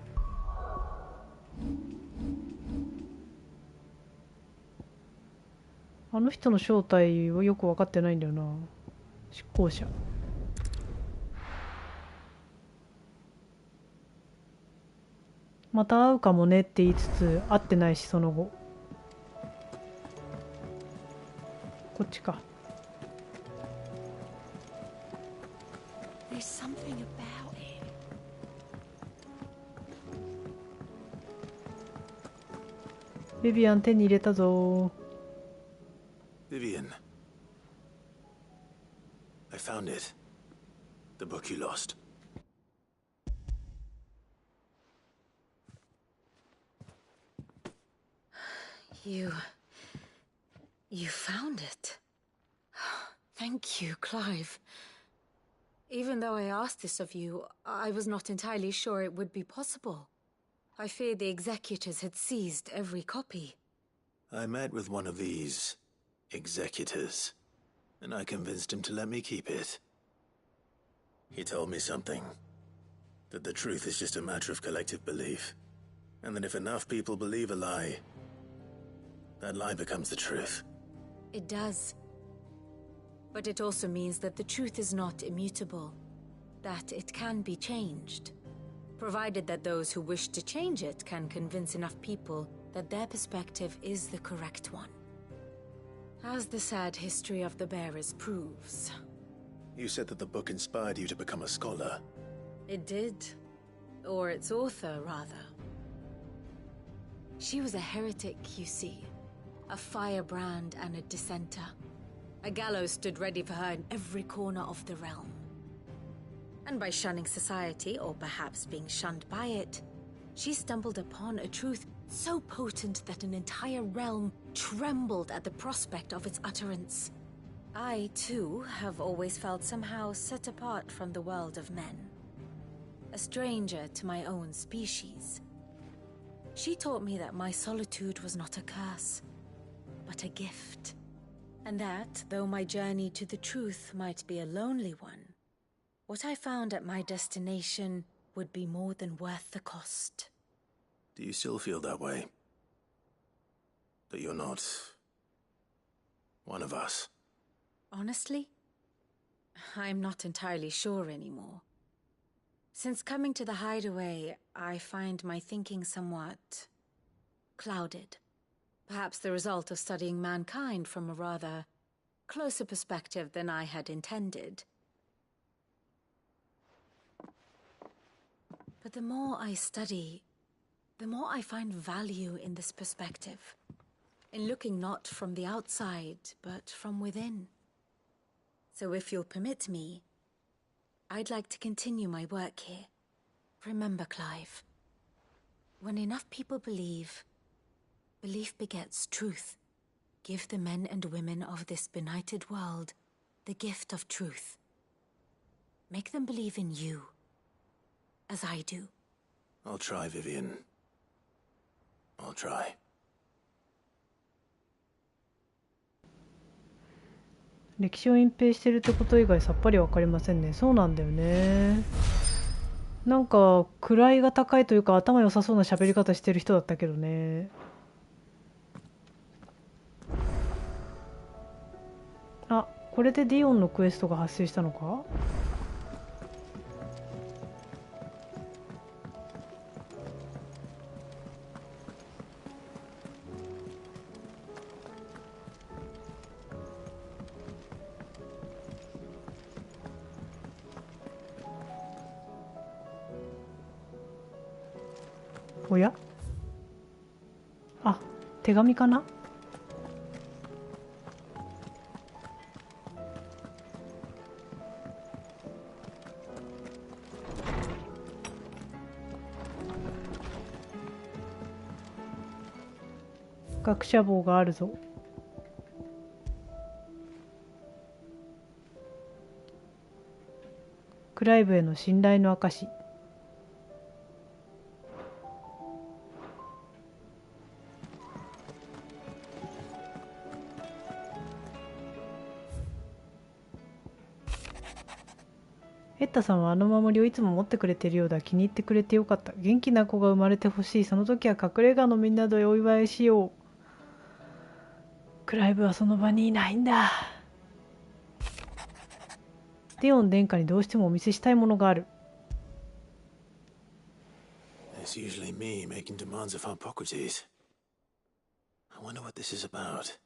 あの人の正体はよく分かってないんだよな。執行者。また会うかもねって言いつつ会ってないし、その後。こっちか。ビビアン手に入れたぞ。Vivian, I found it. The book you lost. You found it. Thank you, Clive. Even though I asked this of you, I was not entirely sure it would be possible. I feared the executors had seized every copy. I met with one of these executors, and I convinced him to let me keep it. He told me something. That the truth is just a matter of collective belief. And that if enough people believe a lie, that lie becomes the truth. It does. But it also means that the truth is not immutable. That it can be changed. Provided that those who wish to change it can convince enough people that their perspective is the correct one. As the sad history of the bearers proves. You said that the book inspired you to become a scholar. It did. Or its author, rather. She was a heretic, you see. A firebrand and a dissenter. A gallows stood ready for her in every corner of the realm. And by shunning society, or perhaps being shunned by it, she stumbled upon a truth so potent that an entire realm trembled at the prospect of its utterance. I, too, have always felt somehow set apart from the world of men. A stranger to my own species. She taught me that my solitude was not a curse, but a gift. And that, though my journey to the truth might be a lonely one, what I found at my destination would be more than worth the cost. Do you still feel that way? That you're not one of us? Honestly, I'm not entirely sure anymore. Since coming to the hideaway, I find my thinking somewhat clouded. Perhaps the result of studying mankind from a rather closer perspective than I had intended. But the more I study, the more I find value in this perspective. In looking not from the outside, but from within. So if you'll permit me, I'd like to continue my work here. Remember, Clive, when enough people believe, belief begets truth. Give the men and women of this benighted world the gift of truth. Make them believe in you, as I do. I'll try, Vivian. I'll try. 歴史を隠蔽してるってこと以外さっぱりわかりませんね。そうなんだよね。なんか位が高いというか頭良さそうな喋り方してる人だったけどね。あ、これでディオンのクエストが発生したのか？おや？あ、手紙かな？学者帽があるぞ。クライブへの信頼の証。エッタさんはあの守りをいつも持ってくれているようだ。気に入ってくれてよかった。元気な子が生まれてほしい。その時は隠れ家のみんなでお祝いしよう。クライブはその場にいないんだ。ディオン殿下にどうしてもお見せしたいものがある。It's usually me making demands of Hippocrates. I wonder what this is about.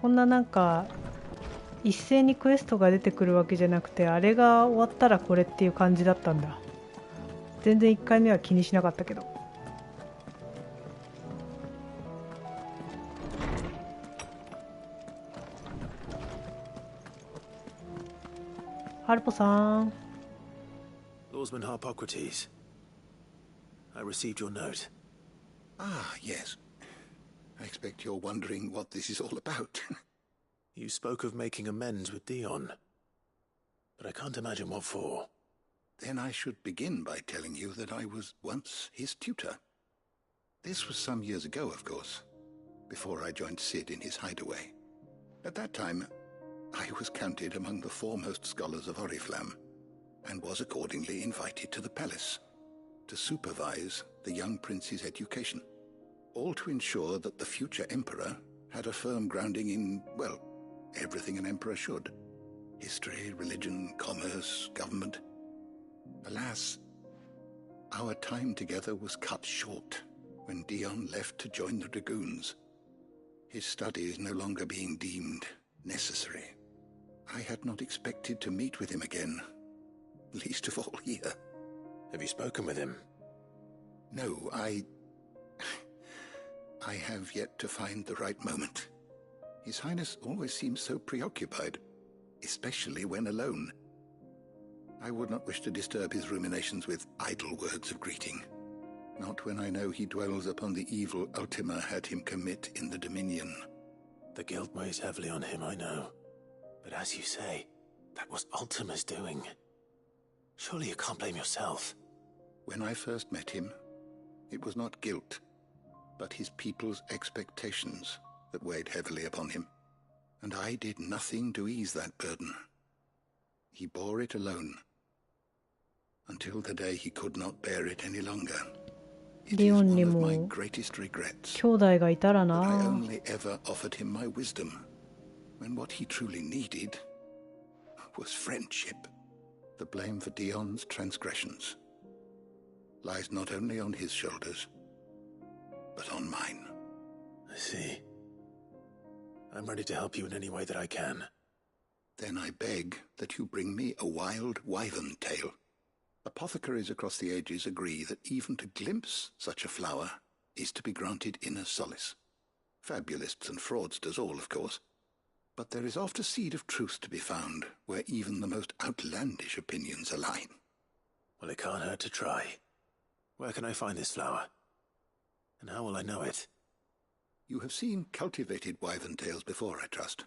こんななんか一斉にクエストが出てくるわけじゃなくて、あれが終わったらこれっていう感じだったんだ。全然1回目は気にしなかったけど。ハルポさん。Lawsman Harpocrates. I received your note. Ah, yes. I expect you're wondering what this is all about. You spoke of making amends with Dion, but I can't imagine what for. Then I should begin by telling you that I was once his tutor. This was some years ago, of course, before I joined Sid in his hideaway. At that time, I was counted among the foremost scholars of Oriflamme, and was accordingly invited to the palace to supervise the young prince's education, all to ensure that the future emperor had a firm grounding in, well, everything an emperor should. History, religion, commerce, government. Alas, our time together was cut short when Dion left to join the Dragoons, his studies no longer being deemed necessary. I had not expected to meet with him again, least of all here. Have you spoken with him? No, I have yet to find the right moment. His Highness always seems so preoccupied, especially when alone. I would not wish to disturb his ruminations with idle words of greeting, not when I know he dwells upon the evil Ultima had him commit in the Dominion. The guilt weighs heavily on him, I know. But as you say, that was Ultima's doing. Surely you can't blame yourself. When I first met him, it was not guilt, but his people's expectations that weighed heavily upon him, and I did nothing to ease that burden. He bore it alone, until the day he could not bear it any longer. It is one of my greatest regrets that I only ever offered him my wisdom, when what he truly needed was friendship. The blame for Dion's transgressions lies not only on his shoulders, but on mine. I see. I'm ready to help you in any way that I can. Then I beg that you bring me a wild wyvern tail. Apothecaries across the ages agree that even to glimpse such a flower is to be granted inner solace. Fabulists and fraudsters all, of course. But there is oft a seed of truth to be found where even the most outlandish opinions align. Well, it can't hurt to try. Where can I find this flower? And how will I know it? You have seen cultivated wyvern tails before, I trust.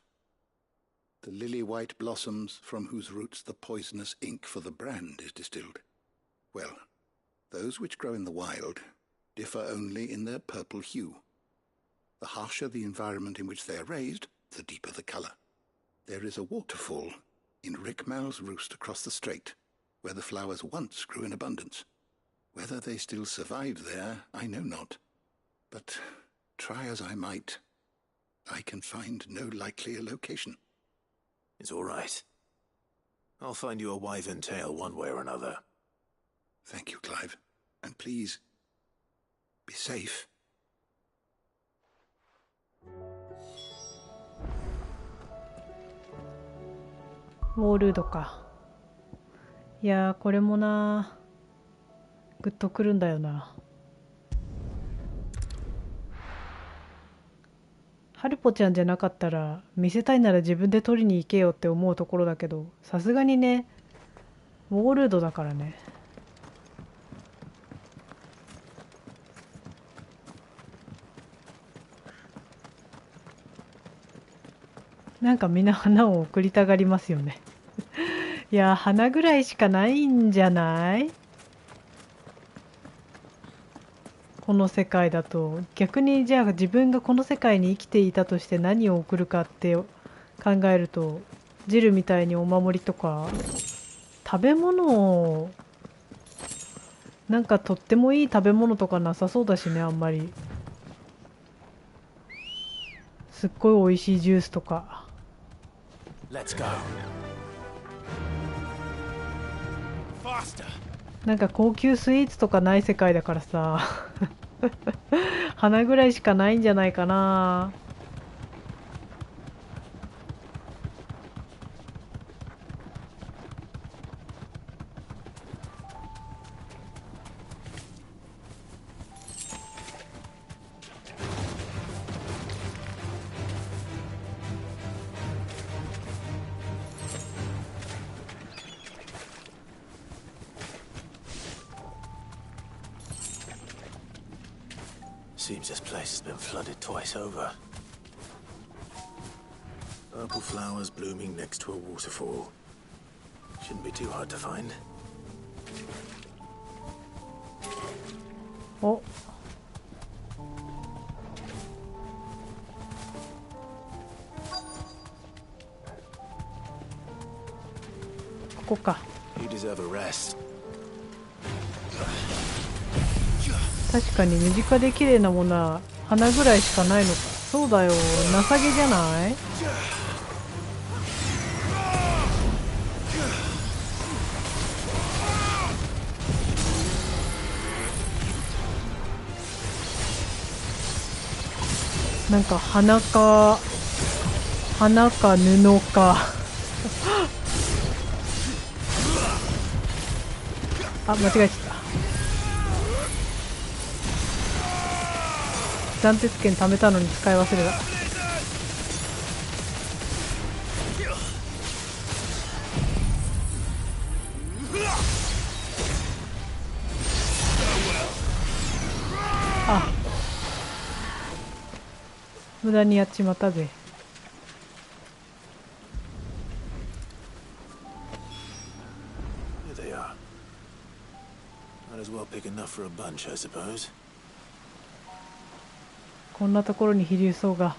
The lily-white blossoms from whose roots the poisonous ink for the brand is distilled. Well, those which grow in the wild differ only in their purple hue. The harsher the environment in which they are raised, the deeper the colour. There is a waterfall in Rickmal's Roost across the strait, where the flowers once grew in abundance. Whether they still survive there, I know not. But try as I might, I can find no likelier location. It's all right. I'll find you a wyvern tail one way or another. Thank you, Clive. And please, be safe. ウォールードか。いやー、これもなー、グッとくるんだよな。ハルポちゃんじゃなかったら見せたいなら自分で取りに行けよって思うところだけど、さすがにね、ウォールードだからね。なんかみんな花を贈りたがりますよね。いや、花ぐらいしかないんじゃない？この世界だと。逆にじゃあ自分がこの世界に生きていたとして何を贈るかって考えると、ジルみたいにお守りとか食べ物を、なんかとってもいい食べ物とかなさそうだしね、あんまり。すっごい美味しいジュースとか。Let's go. Faster. なんか高級スイーツとかない世界だからさ花ぐらいしかないんじゃないかな。Seems this place has been flooded twice over. Purple flowers blooming next to a waterfall. Shouldn't be too hard to find. お、ここか。You deserve a rest. 確かに身近で綺麗なものは花ぐらいしかないのか。そうだよ、情けじゃない？なんか花か布かあ、間違えちゃった。斬鉄剣貯めたのに使い忘れた。あ、無駄にやっちまったぜ。Here they are. Might as well pick enough for a bunch, I suppose. こんなところに飛竜草が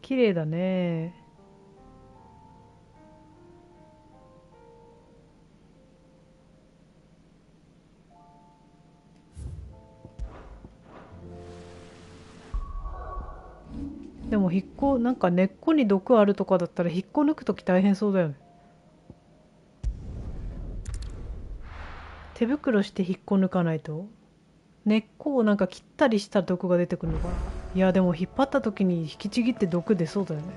綺麗だね。でも引っこなんか根っこに毒あるとかだったら引っこ抜くとき大変そうだよね。手袋して引っこ抜かないと。根っこをなんか切ったりしたら毒が出てくるのかな。いやでも引っ張ったときに引きちぎって毒出そうだよね。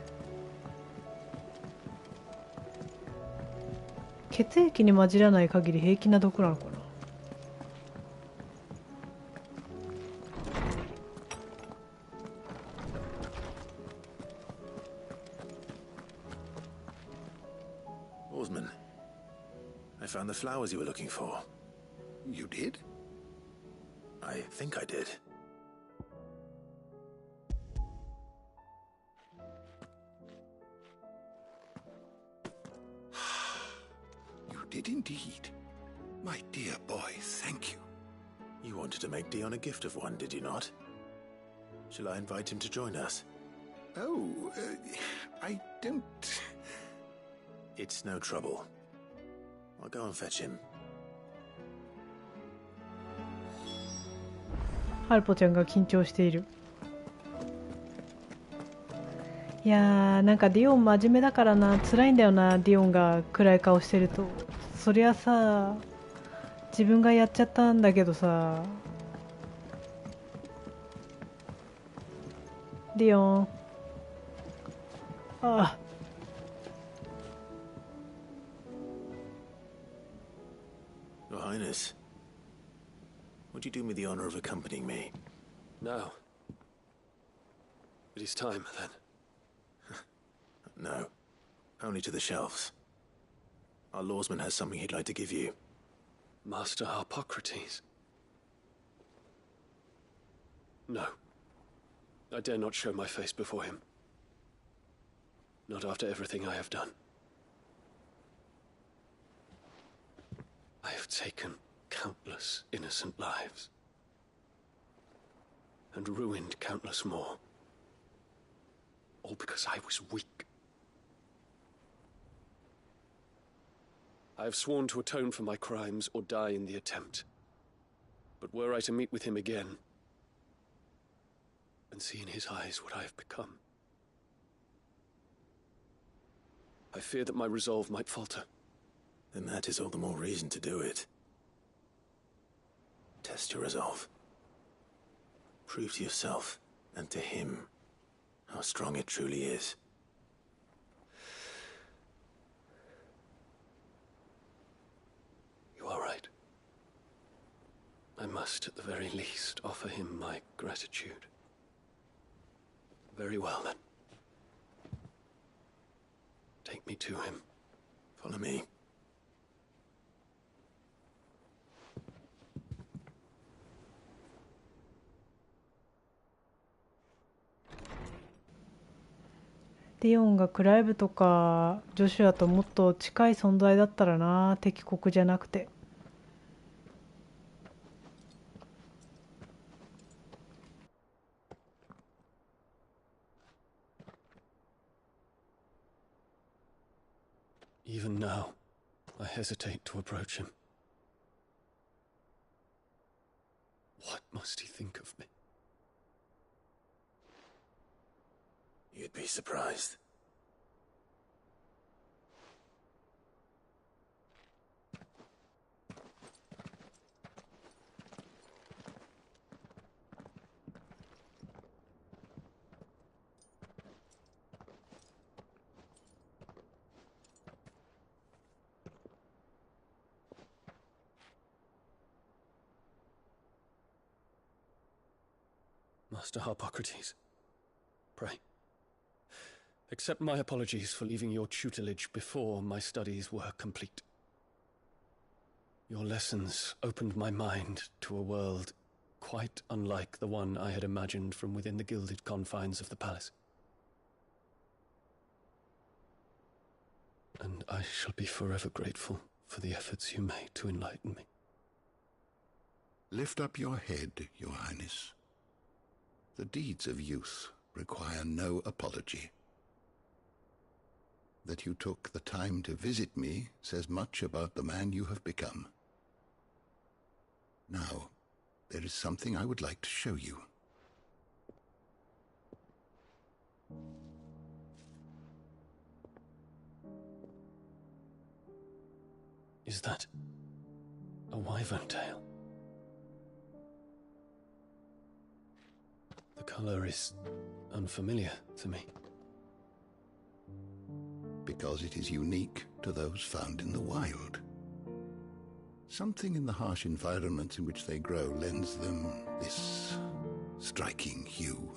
血液に混じらない限り平気な毒なのかな。I found the flowers you were looking for. You did? I think I did. You did indeed. My dear boy, thank you. You wanted to make Dion a gift of one, did you not? Shall I invite him to join us? Oh, I don't... It's no trouble. I'll go and fetch him. ハルポちゃんが緊張している。いやー、なんかディオン真面目だからな、辛いんだよな。ディオンが暗い顔してると。そりゃさ、自分がやっちゃったんだけどさ。ディオン、ああ、Your Highness, would you do me the honor of accompanying me? No. It is time, then. No. Only to the shelves. Our lawsman has something he'd like to give you. Master Harpocrates. No. I dare not show my face before him. Not after everything I have done. I have taken countless innocent lives. And ruined countless more. All because I was weak. I have sworn to atone for my crimes or die in the attempt. But were I to meet with him again, and see in his eyes what I have become, I fear that my resolve might falter. Then that is all the more reason to do it. Test your resolve. Prove to yourself and to him how strong it truly is. You are right. I must, at the very least, offer him my gratitude. Very well, then. Take me to him. Follow me.ディオンがクライブとかジョシュアともっと近い存在だったらな、敵国じゃなくて。Even now, I hesitate to approach him. What must he think of me? You'd be surprised. Master Harpocrates, pray, accept my apologies for leaving your tutelage before my studies were complete. Your lessons opened my mind to a world quite unlike the one I had imagined from within the gilded confines of the palace. And I shall be forever grateful for the efforts you made to enlighten me. Lift up your head, Your Highness. The deeds of youth require no apology. That you took the time to visit me says much about the man you have become. Now, there is something I would like to show you. Is that a wyvern tail? The color is unfamiliar to me. Because it is unique to those found in the wild. Something in the harsh environments in which they grow lends them this striking hue.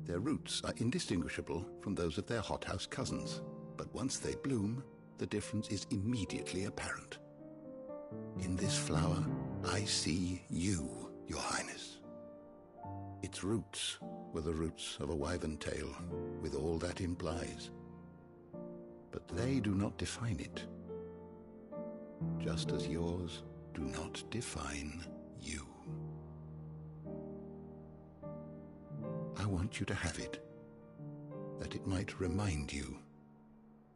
Their roots are indistinguishable from those of their hothouse cousins, but once they bloom, the difference is immediately apparent. In this flower, I see you, Your Highness. Its roots were the roots of a wyvern tail, with all that implies. But they do not define it, just as yours do not define you. I want you to have it, that it might remind you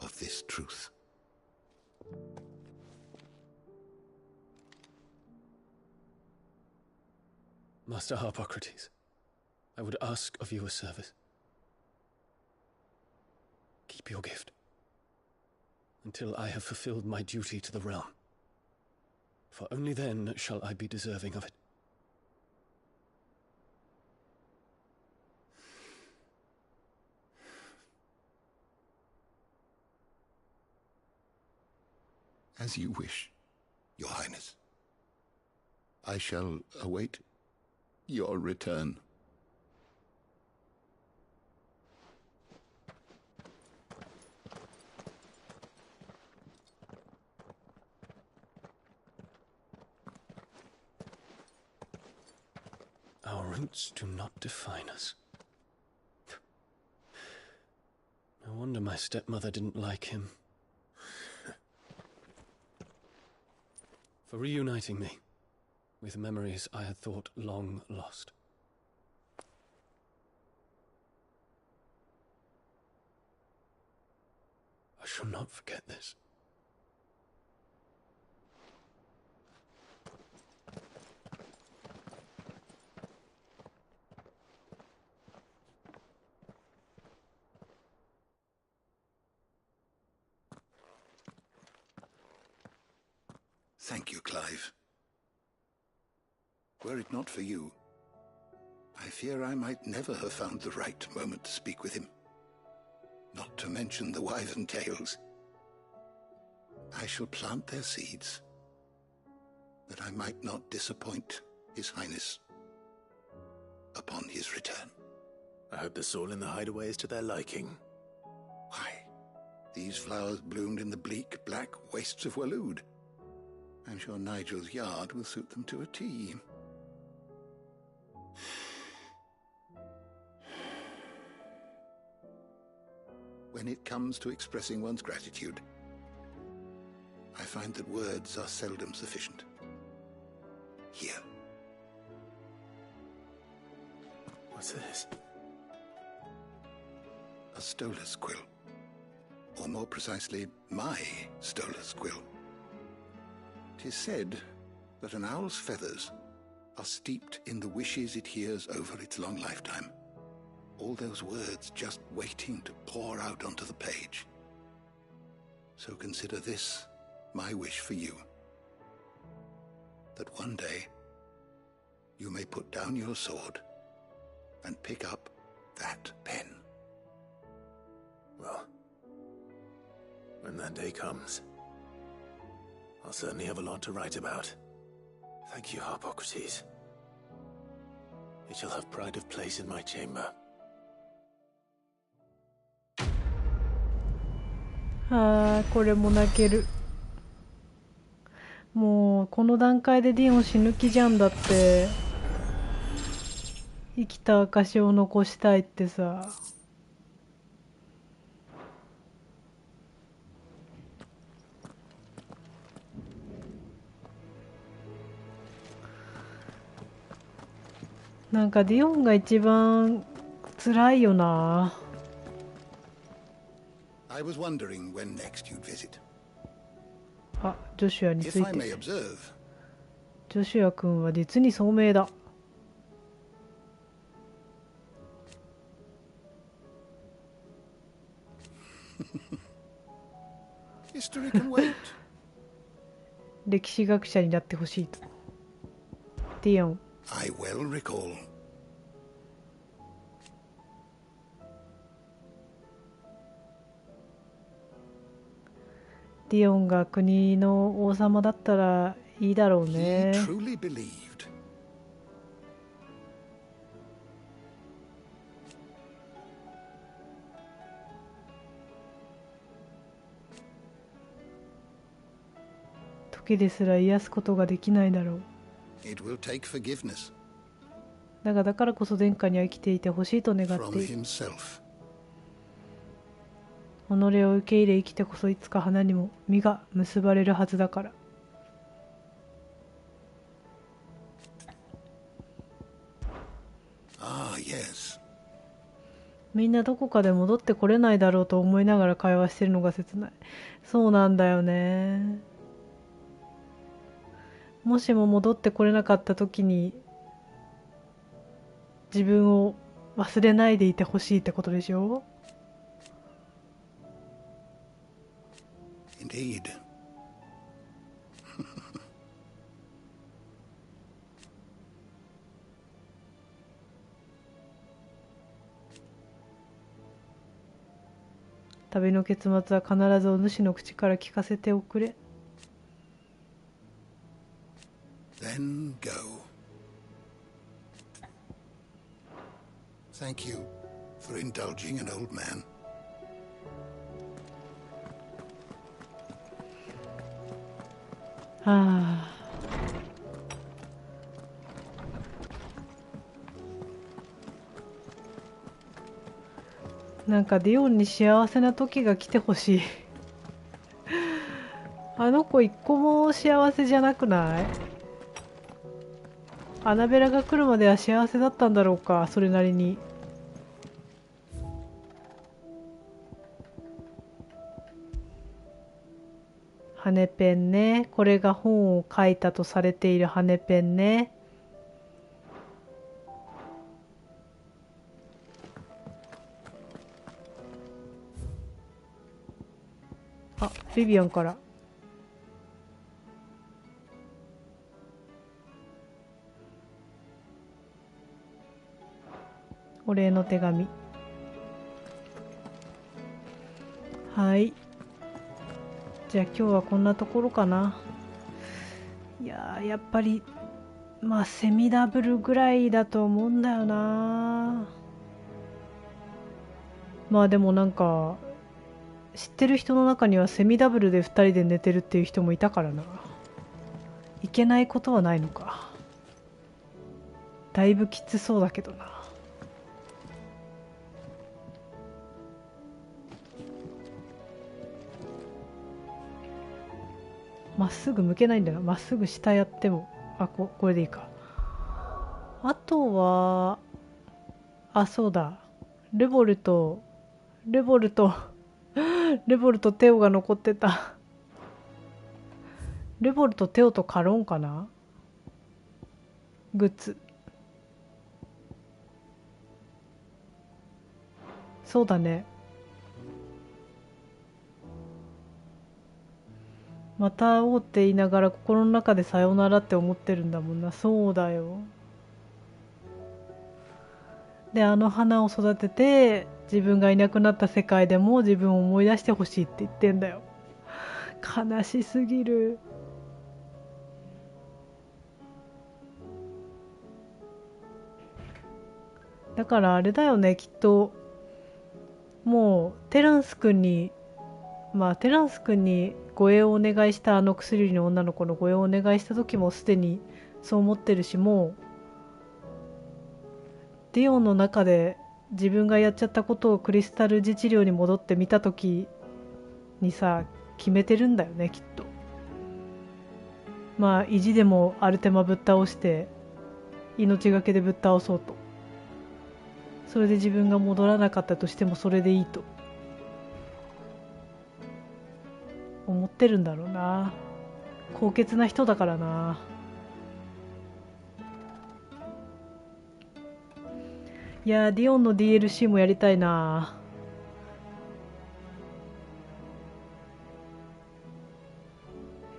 of this truth. Master Harpocrates, I would ask of you a service. Keep your gift until I have fulfilled my duty to the realm, for only then shall I be deserving of it. As you wish, Your Highness. I shall await your return. Our roots do not define us. No wonder my stepmother didn't like him. For reuniting me with memories I had thought long lost. I shall not forget this. Thank you, Clive. Were it not for you, I fear I might never have found the right moment to speak with him. Not to mention the wyvern tales. I shall plant their seeds, that I might not disappoint His Highness upon his return. I hope the soil in the hideaway is to their liking. Why, these flowers bloomed in the bleak, black wastes of Waloed. I'm sure Nigel's yard will suit them to a T. When it comes to expressing one's gratitude, I find that words are seldom sufficient. Here. What's this? A stolas quill. Or more precisely, my stolas quill. 'Tis said that an owl's feathers are steeped in the wishes it hears over its long lifetime. All those words just waiting to pour out onto the page. So consider this my wish for you. That one day you may put down your sword and pick up that pen. Well, when that day comes, I'll certainly have a lot to write about. Thank you, Harpocrates. It shall have pride of place in my chamber. あー、これも泣ける。もうこの段階でディオン死ぬ気じゃんだって。生きた証を残したいってさ。なんかディオンが一番辛いよな。I was wondering when next you'd visit. あ、ジョシュアについ If I て。 may observe, ジョシュア君は実に聡明だ。history can wait. 歴史学者になってほしいと。ディオン。I well recall. ディオンが国の王様だったらいいだろうね。 He truly believed. 時ですら癒すことができないだろう。 It will take forgiveness だからこそ殿下には生きていてほしいと願って from いる。 himself. 己を受け入れ生きてこそいつか花にも実が結ばれるはずだから。Ah, yes. みんなどこかで戻ってこれないだろうと思いながら会話してるのが切ない。そうなんだよね。もしも戻ってこれなかった時に自分を忘れないでいてほしいってことでしょ。 Indeed. 旅の結末は必ずお主の口から聞かせておくれ。 Then go. Thank you for indulging an old man. はあ。なんかディオンに幸せな時が来てほしい。あの子一個も幸せじゃなくない？アナベラが来るまでは幸せだったんだろうか、それなりに。羽ペンね。これが本を書いたとされている羽ペンね。あ、ビビアンから。お礼の手紙。はい。じゃあ今日はこんなところかな。いやー、やっぱりまあセミダブルぐらいだと思うんだよな。まあでもなんか知ってる人の中にはセミダブルで2人で寝てるっていう人もいたからな。いけないことはないのか。だいぶきつそうだけどな。まっすぐ向けないんだな。まっすぐ下やっても。あ、これでいいか。あとは、あ、そうだ。レボルトテオが残ってた。レボルト、テオとカロンかな、グッズ。そうだね。また会おうって言いながら心の中でさよならって思ってるんだもんな。そうだよ。で、あの花を育てて自分がいなくなった世界でも自分を思い出してほしいって言ってんだよ。悲しすぎる。だからあれだよね、きっともうテランス君に護衛をお願いした、あの薬売りの女の子の護衛をお願いした時もすでにそう思ってるし、もうディオンの中で自分がやっちゃったことをクリスタル自治療に戻ってみた時にさ、決めてるんだよね、きっと。まあ意地でもアルテマぶっ倒して命がけでぶっ倒そうと。それで自分が戻らなかったとしてもそれでいいと思ってるんだろうな。高潔な人だからな。いやー、ディオンの DLC もやりたいな。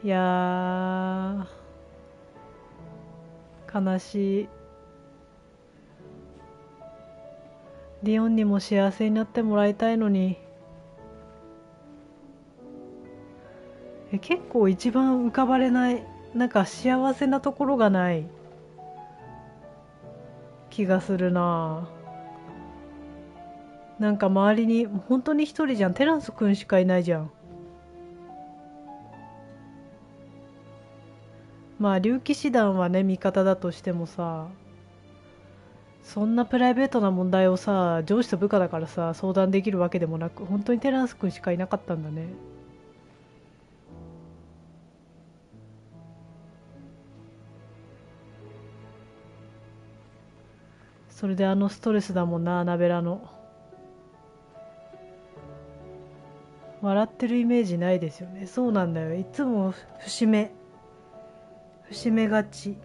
いやー、悲しい。ディオンにも幸せになってもらいたいのに。結構一番浮かばれない、なんか幸せなところがない気がするな。なんか周りに本当に一人じゃん。テランス君しかいないじゃん。まあ竜騎士団はね味方だとしてもさ、そんなプライベートな問題をさ、上司と部下だからさ相談できるわけでもなく、本当にテランス君しかいなかったんだね。それであのストレスだもんな、ナベラの。笑ってるイメージないですよね。そうなんだよ、いつも節目がち。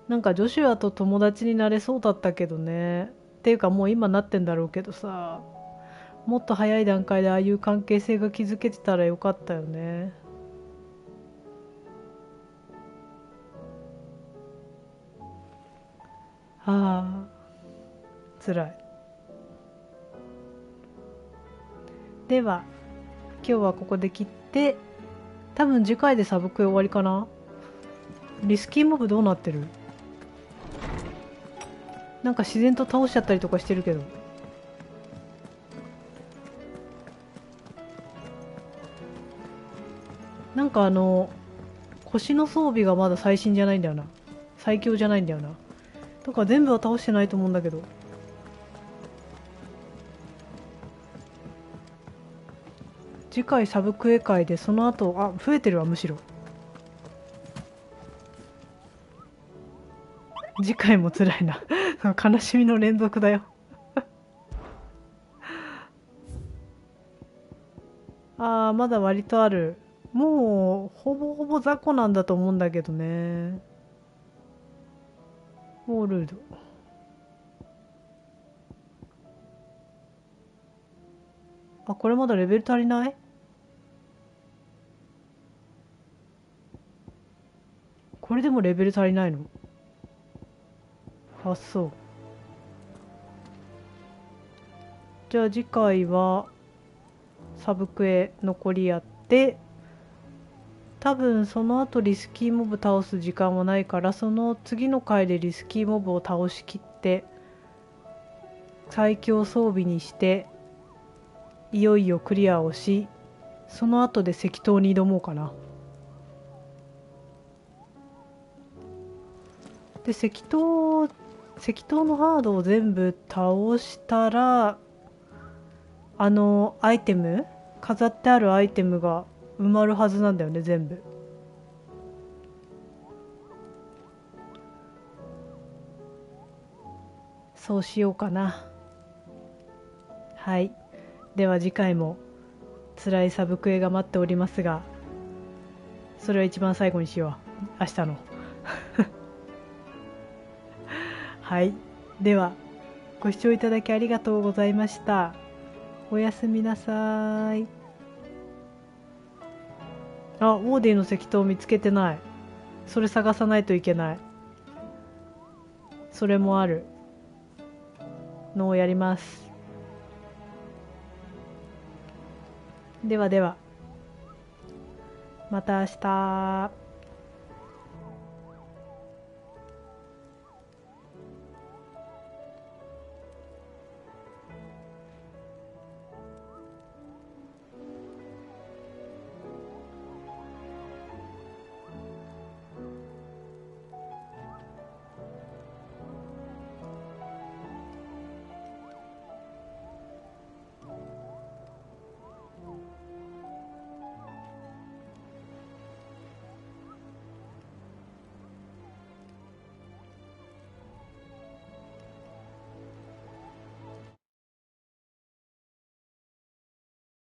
なんかジョシュアと友達になれそうだったけどね。っていうかもう今なってんだろうけどさ、もっと早い段階でああいう関係性が築けてたらよかったよね。ああ、辛い。では今日はここで切って、多分次回でサブクエ終わりかな。リスキーモブどうなってる？なんか自然と倒しちゃったりとかしてるけど。なんか腰の装備がまだ最新じゃないんだよな。最強じゃないんだよな。だから全部は倒してないと思うんだけど。次回サブクエ会でその後、あ、増えてるわ、むしろ。次回も辛いな。悲しみの連続だよ。ああ、まだ割とある。もうほぼほぼ雑魚なんだと思うんだけどね。ウォールド。あ、これまだレベル足りない？これでもレベル足りないの？あ、そう。じゃあ次回はサブクエ残りやって、多分その後リスキーモブ倒す時間はないから、その次の回でリスキーモブを倒しきって最強装備にしていよいよクリアをし、その後で石塔に挑もうかな。で石塔のハードを全部倒したら、アイテム、飾ってあるアイテムが埋まるはずなんだよね、全部。そうしようかな。はい。では次回も辛いサブクエが待っておりますが、それは一番最後にしよう。明日の。はい。では、ご視聴いただきありがとうございました。おやすみなさい。あ、オーディの石塔見つけてない。それ探さないといけない。それもあるのをやります。ではでは、また明日。